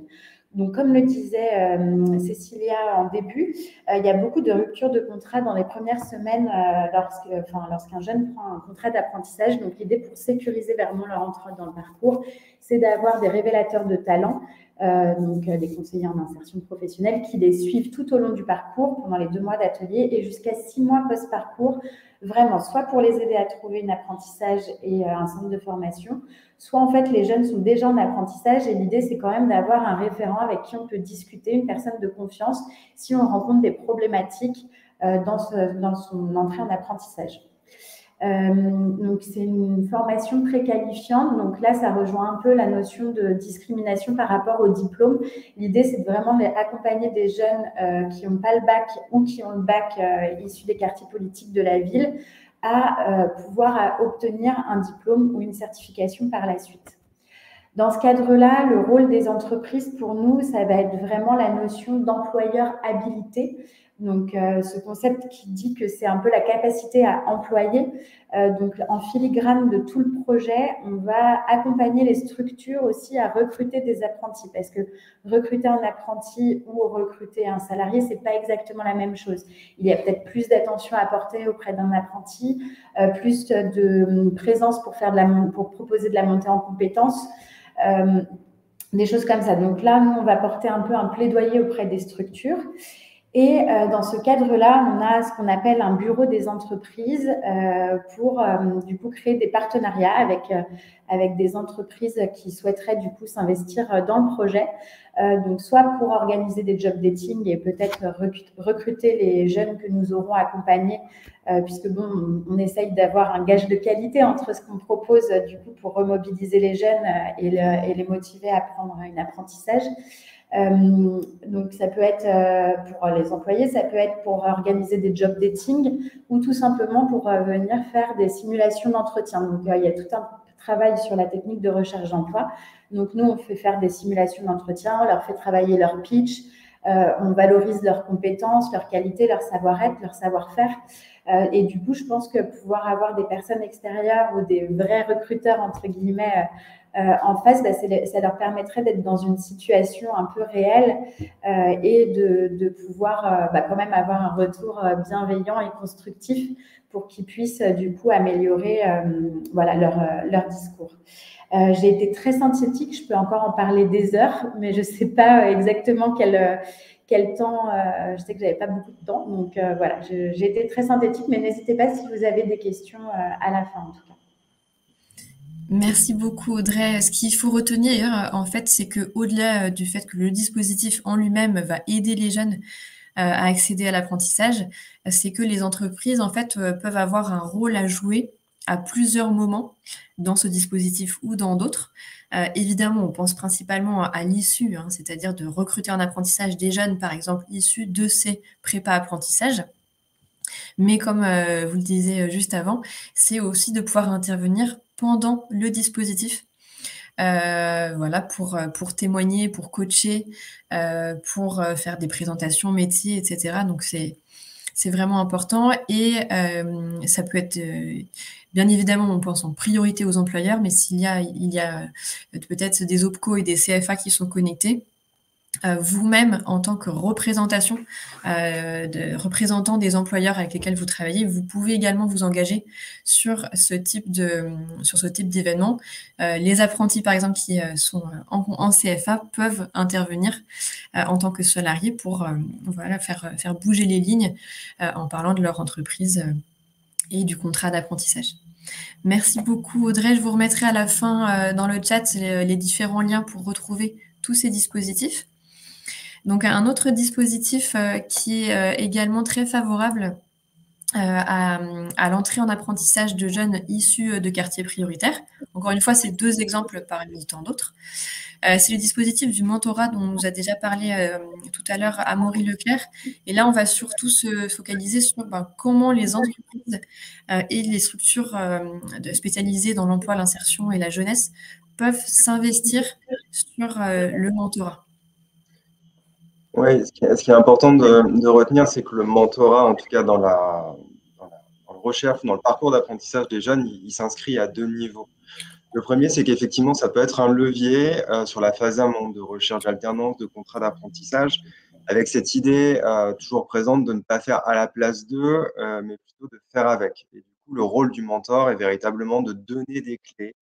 [SPEAKER 3] Donc, comme le disait Cécilia en début, il y a beaucoup de ruptures de contrat dans les premières semaines lorsqu'un jeune prend un contrat d'apprentissage. Donc, l'idée pour sécuriser vraiment leur entrée dans le parcours, c'est d'avoir des révélateurs de talent, donc des conseillers en insertion professionnelle qui les suivent tout au long du parcours pendant les 2 mois d'atelier et jusqu'à 6 mois post-parcours, vraiment soit pour les aider à trouver un apprentissage et un centre de formation, soit en fait les jeunes sont déjà en apprentissage et l'idée c'est quand même d'avoir un référent avec qui on peut discuter, une personne de confiance si on rencontre des problématiques dans son entrée en apprentissage. Donc, c'est une formation très qualifiante. Donc là, ça rejoint un peu la notion de discrimination par rapport au diplôme. L'idée, c'est de vraiment accompagner des jeunes qui n'ont pas le bac ou qui ont le bac issu des quartiers politiques de la ville à pouvoir obtenir un diplôme ou une certification par la suite. Dans ce cadre-là, le rôle des entreprises, pour nous, ça va être vraiment la notion d'employeur habilité. Donc, ce concept qui dit que c'est un peu la capacité à employer. Donc, en filigrane de tout le projet, on va accompagner les structures aussi à recruter des apprentis, parce que recruter un apprenti ou recruter un salarié, c'est pas exactement la même chose. Il y a peut-être plus d'attention à porter auprès d'un apprenti, plus de présence pour proposer de la montée en compétences. Des choses comme ça. Donc là, nous, on va porter un peu un plaidoyer auprès des structures. Et dans ce cadre-là, on a ce qu'on appelle un bureau des entreprises pour du coup créer des partenariats avec des entreprises qui souhaiteraient du coup s'investir dans le projet. Donc soit pour organiser des job dating et peut-être recruter les jeunes que nous aurons accompagnés, puisque bon, on essaye d'avoir un gage de qualité entre ce qu'on propose du coup pour remobiliser les jeunes et les motiver à prendre un apprentissage. Donc, ça peut être pour les employés, ça peut être pour organiser des job dating ou tout simplement pour venir faire des simulations d'entretien. Donc, il y a tout un travail sur la technique de recherche d'emploi. Donc, nous, on fait faire des simulations d'entretien, on leur fait travailler leur pitch, on valorise leurs compétences, leurs qualités, leur savoir-être, leur savoir-faire. Et du coup, je pense que pouvoir avoir des personnes extérieures ou des vrais recruteurs, entre guillemets, en face, ça leur permettrait d'être dans une situation un peu réelle et de pouvoir quand même avoir un retour bienveillant et constructif pour qu'ils puissent du coup améliorer leur discours. J'ai été très synthétique, je peux encore en parler des heures, mais je ne sais pas exactement quel temps, je sais que je n'avais pas beaucoup de temps, donc voilà, j'ai été très synthétique, mais n'hésitez pas si vous avez des questions à la fin en tout cas.
[SPEAKER 1] Merci beaucoup Audrey. Ce qu'il faut retenir en fait, c'est que au-delà du fait que le dispositif en lui-même va aider les jeunes à accéder à l'apprentissage, c'est que les entreprises en fait peuvent avoir un rôle à jouer à plusieurs moments dans ce dispositif ou dans d'autres. Évidemment, on pense principalement à l'issue, c'est-à-dire de recruter en apprentissage des jeunes, par exemple, issus de ces prépas apprentissages. Mais comme vous le disiez juste avant, c'est aussi de pouvoir intervenir pendant le dispositif. Voilà, pour témoigner, pour coacher, pour faire des présentations métiers, etc. Donc, c'est vraiment important et ça peut être, bien évidemment, on pense en priorité aux employeurs, mais il y a peut-être des OPCO et des CFA qui sont connectés. Vous-même, en tant que représentant des employeurs avec lesquels vous travaillez, vous pouvez également vous engager sur ce type d'événement. Les apprentis, par exemple, qui sont en CFA peuvent intervenir en tant que salariés pour faire bouger les lignes en parlant de leur entreprise et du contrat d'apprentissage. Merci beaucoup Audrey. Je vous remettrai à la fin dans le chat les différents liens pour retrouver tous ces dispositifs. Donc, un autre dispositif qui est également très favorable à l'entrée en apprentissage de jeunes issus de quartiers prioritaires. Encore une fois, c'est 2 exemples parmi tant d'autres. C'est le dispositif du mentorat dont on nous a déjà parlé tout à l'heure Amaury Leclerc. Et là, on va surtout se focaliser sur comment les entreprises et les structures spécialisées dans l'emploi, l'insertion et la jeunesse peuvent s'investir sur le mentorat.
[SPEAKER 4] Oui, ce qui est important de retenir, c'est que le mentorat, en tout cas dans la recherche, dans le parcours d'apprentissage des jeunes, il s'inscrit à 2 niveaux. Le premier, c'est qu'effectivement, ça peut être un levier sur la phase amont de recherche d'alternance, de contrat d'apprentissage, avec cette idée toujours présente de ne pas faire à la place d'eux, mais plutôt de faire avec. Et du coup, le rôle du mentor est véritablement de donner des clés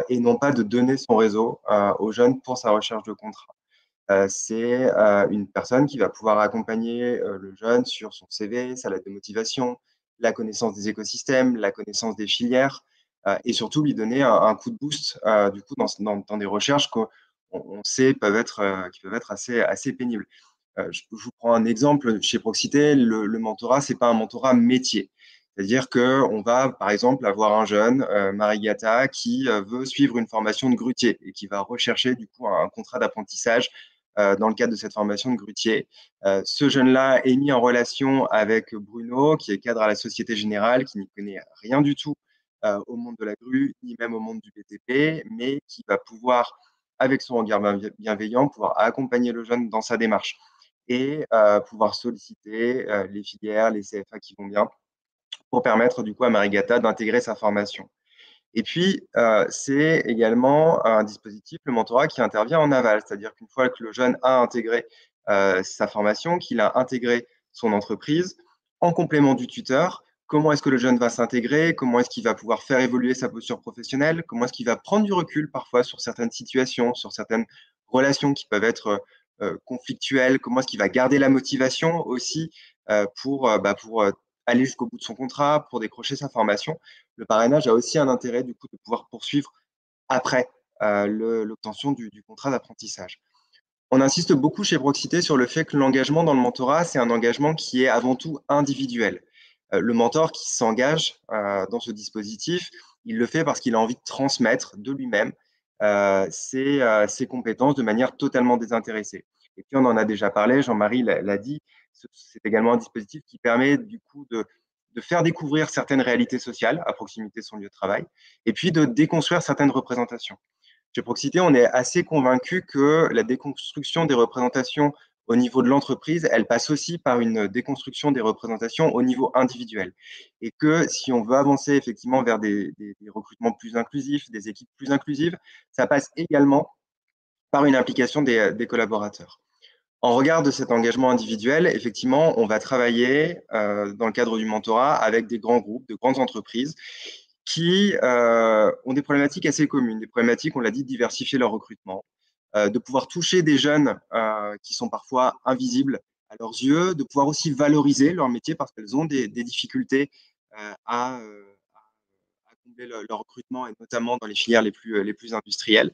[SPEAKER 4] et non pas de donner son réseau aux jeunes pour sa recherche de contrat. C'est une personne qui va pouvoir accompagner le jeune sur son CV, sa lettre de motivation, la connaissance des écosystèmes, la connaissance des filières et surtout lui donner un coup de boost du coup dans des recherches qu'on sait qui peuvent être assez pénibles. Je vous prends un exemple chez Proxité, le mentorat, c'est pas un mentorat métier. C'est-à-dire qu'on va, par exemple, avoir un jeune, Marie-Gata, qui veut suivre une formation de grutier et qui va rechercher du coup un contrat d'apprentissage dans le cadre de cette formation de grutier. Ce jeune-là est mis en relation avec Bruno, qui est cadre à la Société Générale, qui n'y connaît rien du tout au monde de la grue, ni même au monde du BTP, mais qui va pouvoir, avec son regard bienveillant, pouvoir accompagner le jeune dans sa démarche. et pouvoir solliciter les filières, les CFA qui vont bien pour permettre du coup à Marigata d'intégrer sa formation. Et puis, c'est également un dispositif, le mentorat, qui intervient en aval, c'est-à-dire qu'une fois que le jeune a intégré sa formation, qu'il a intégré son entreprise, en complément du tuteur, comment est-ce que le jeune va s'intégrer, comment est-ce qu'il va pouvoir faire évoluer sa posture professionnelle, comment est-ce qu'il va prendre du recul parfois sur certaines situations, sur certaines relations qui peuvent être conflictuelles, comment est-ce qu'il va garder la motivation aussi pour aller jusqu'au bout de son contrat, pour décrocher sa formation. Le parrainage a aussi un intérêt du coup de pouvoir poursuivre après l'obtention du contrat d'apprentissage. On insiste beaucoup chez Proxité sur le fait que l'engagement dans le mentorat, c'est un engagement qui est avant tout individuel. Le mentor qui s'engage dans ce dispositif, il le fait parce qu'il a envie de transmettre de lui-même ses compétences de manière totalement désintéressée. Et puis on en a déjà parlé, Jean-Marie l'a dit, c'est également un dispositif qui permet du coup de faire découvrir certaines réalités sociales à proximité de son lieu de travail, et puis de déconstruire certaines représentations. Chez Proxité, on est assez convaincu que la déconstruction des représentations au niveau de l'entreprise, elle passe aussi par une déconstruction des représentations au niveau individuel. Et que si on veut avancer effectivement vers des recrutements plus inclusifs, des équipes plus inclusives, ça passe également par une implication des collaborateurs. En regard de cet engagement individuel, effectivement, on va travailler dans le cadre du mentorat avec des grands groupes, de grandes entreprises qui ont des problématiques assez communes, des problématiques, on l'a dit, de diversifier leur recrutement, de pouvoir toucher des jeunes qui sont parfois invisibles à leurs yeux, de pouvoir aussi valoriser leur métier parce qu'elles ont des difficultés à combler leur recrutement, et notamment dans les filières les plus industrielles,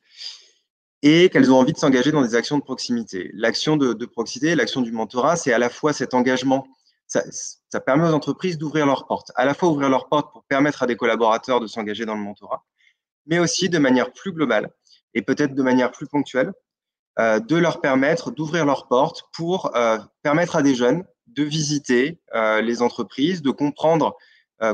[SPEAKER 4] et qu'elles ont envie de s'engager dans des actions de proximité. L'action de proximité, l'action du mentorat, c'est à la fois cet engagement. Ça permet aux entreprises d'ouvrir leurs portes, à la fois ouvrir leurs portes pour permettre à des collaborateurs de s'engager dans le mentorat, mais aussi de manière plus globale et peut-être de manière plus ponctuelle, de leur permettre d'ouvrir leurs portes pour permettre à des jeunes de visiter les entreprises, de comprendre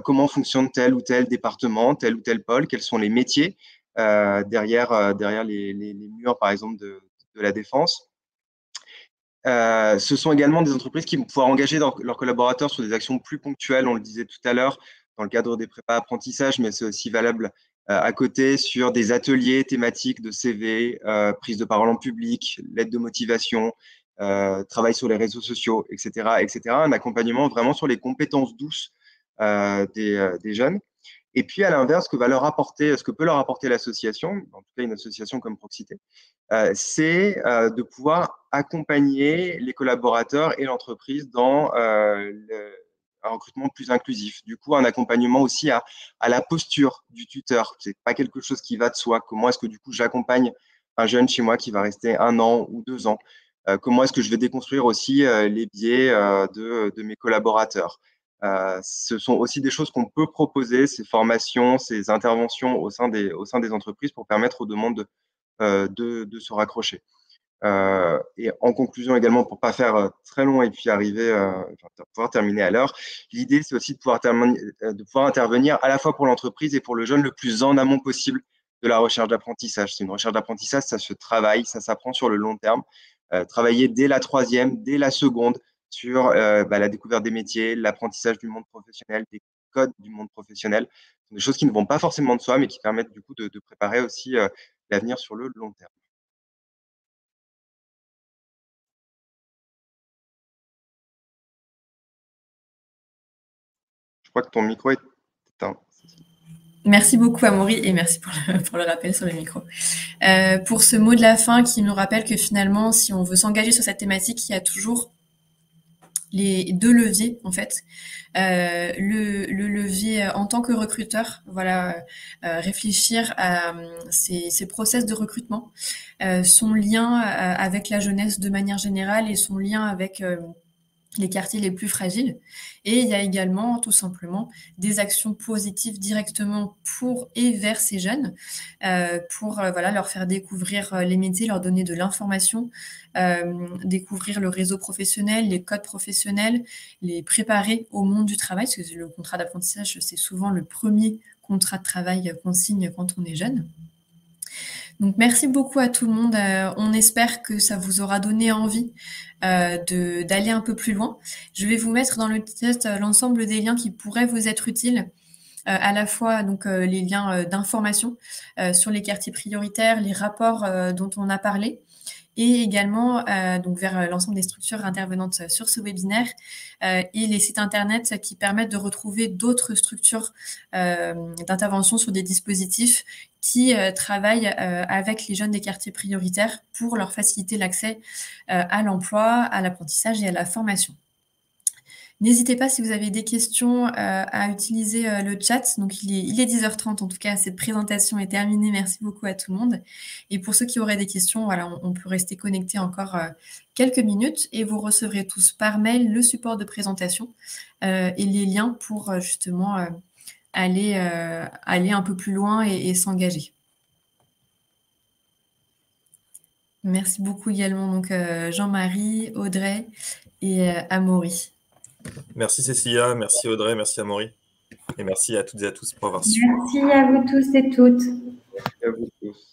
[SPEAKER 4] comment fonctionne tel ou tel département, tel ou tel pôle, quels sont les métiers derrière les murs, par exemple, de la défense. Ce sont également des entreprises qui vont pouvoir engager leurs collaborateurs sur des actions plus ponctuelles, on le disait tout à l'heure, dans le cadre des prépas apprentissages, mais c'est aussi valable à côté sur des ateliers thématiques de CV, prise de parole en public, lettre de motivation, travail sur les réseaux sociaux, etc., etc. Un accompagnement vraiment sur les compétences douces des jeunes. Et puis, à l'inverse, ce que peut leur apporter l'association, en tout cas une association comme Proxité, c'est de pouvoir accompagner les collaborateurs et l'entreprise dans un recrutement plus inclusif. Du coup, un accompagnement aussi à la posture du tuteur. C'est pas quelque chose qui va de soi. Comment est-ce que du coup j'accompagne un jeune chez moi qui va rester 1 an ou 2 ans? Comment est-ce que je vais déconstruire aussi les biais de mes collaborateurs? Ce sont aussi des choses qu'on peut proposer, ces formations, ces interventions au sein des entreprises pour permettre aux demandes de se raccrocher. Et en conclusion également, pour ne pas faire très long et puis pouvoir terminer à l'heure, l'idée c'est aussi de pouvoir intervenir à la fois pour l'entreprise et pour le jeune le plus en amont possible de la recherche d'apprentissage. C'est une recherche d'apprentissage, ça se travaille, ça s'apprend sur le long terme. Travailler dès la troisième, dès la seconde, sur la découverte des métiers, l'apprentissage du monde professionnel, des codes du monde professionnel. Ce sont des choses qui ne vont pas forcément de soi, mais qui permettent du coup de préparer aussi l'avenir sur le long terme. Je crois que ton micro est éteint.
[SPEAKER 1] Merci beaucoup, Amaury, et merci pour le rappel sur le micro. Pour ce mot de la fin qui nous rappelle que finalement, si on veut s'engager sur cette thématique, il y a toujours les 2 leviers, en fait. Le levier en tant que recruteur, voilà, réfléchir à ces process de recrutement, son lien avec la jeunesse de manière générale et son lien avec les quartiers les plus fragiles. Et il y a également, tout simplement, des actions positives directement pour et vers ces jeunes, pour leur faire découvrir les métiers, leur donner de l'information, découvrir le réseau professionnel, les codes professionnels, les préparer au monde du travail, parce que le contrat d'apprentissage, c'est souvent le premier contrat de travail qu'on signe quand on est jeune. Donc, merci beaucoup à tout le monde. On espère que ça vous aura donné envie d'aller un peu plus loin. Je vais vous mettre dans le test l'ensemble des liens qui pourraient vous être utiles. À la fois donc les liens d'information sur les quartiers prioritaires, les rapports dont on a parlé, et également donc vers l'ensemble des structures intervenantes sur ce webinaire et les sites internet qui permettent de retrouver d'autres structures d'intervention sur des dispositifs qui travaillent avec les jeunes des quartiers prioritaires pour leur faciliter l'accès à l'emploi, à l'apprentissage et à la formation. N'hésitez pas, si vous avez des questions, à utiliser le chat. Donc, il est 10h30, en tout cas, cette présentation est terminée. Merci beaucoup à tout le monde. Et pour ceux qui auraient des questions, voilà, on peut rester connecté encore quelques minutes et vous recevrez tous par mail le support de présentation et les liens pour justement aller un peu plus loin et s'engager. Merci beaucoup également donc Jean-Marie, Audrey et Amaury.
[SPEAKER 2] Merci Cécilia, merci Audrey, merci Amaury. Et merci à toutes et à tous pour avoir suivi.
[SPEAKER 3] Merci à vous tous et toutes.
[SPEAKER 4] Merci à vous tous.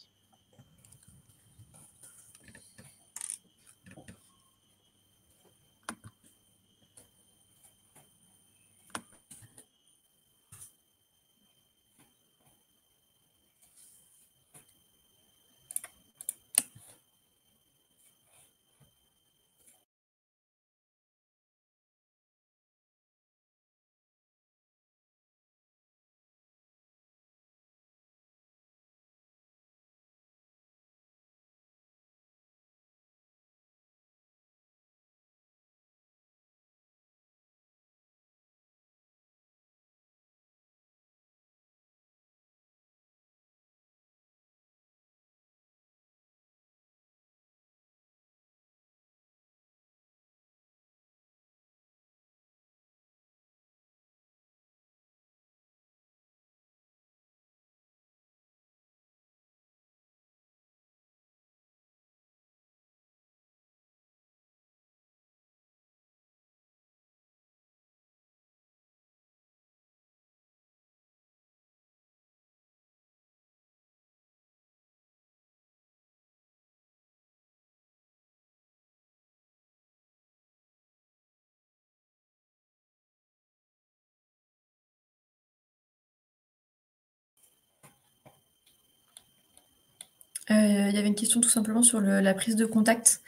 [SPEAKER 1] Il y avait une question tout simplement sur la prise de contact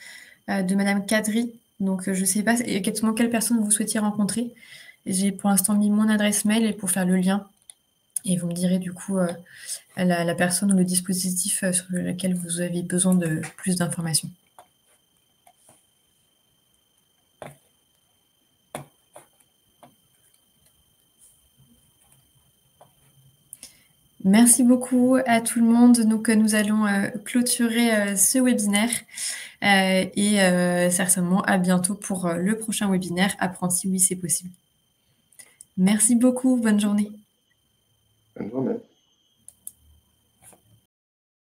[SPEAKER 1] de Madame Kadri. Donc, je ne sais pas exactement quelle personne vous souhaitiez rencontrer. J'ai pour l'instant mis mon adresse mail et pour faire le lien. Et vous me direz du coup la personne ou le dispositif sur lequel vous avez besoin de plus d'informations. Merci beaucoup à tout le monde. Donc, nous allons clôturer ce webinaire et certainement à bientôt pour le prochain webinaire Apprenti, oui, c'est possible. Merci beaucoup. Bonne journée.
[SPEAKER 4] Bonne journée.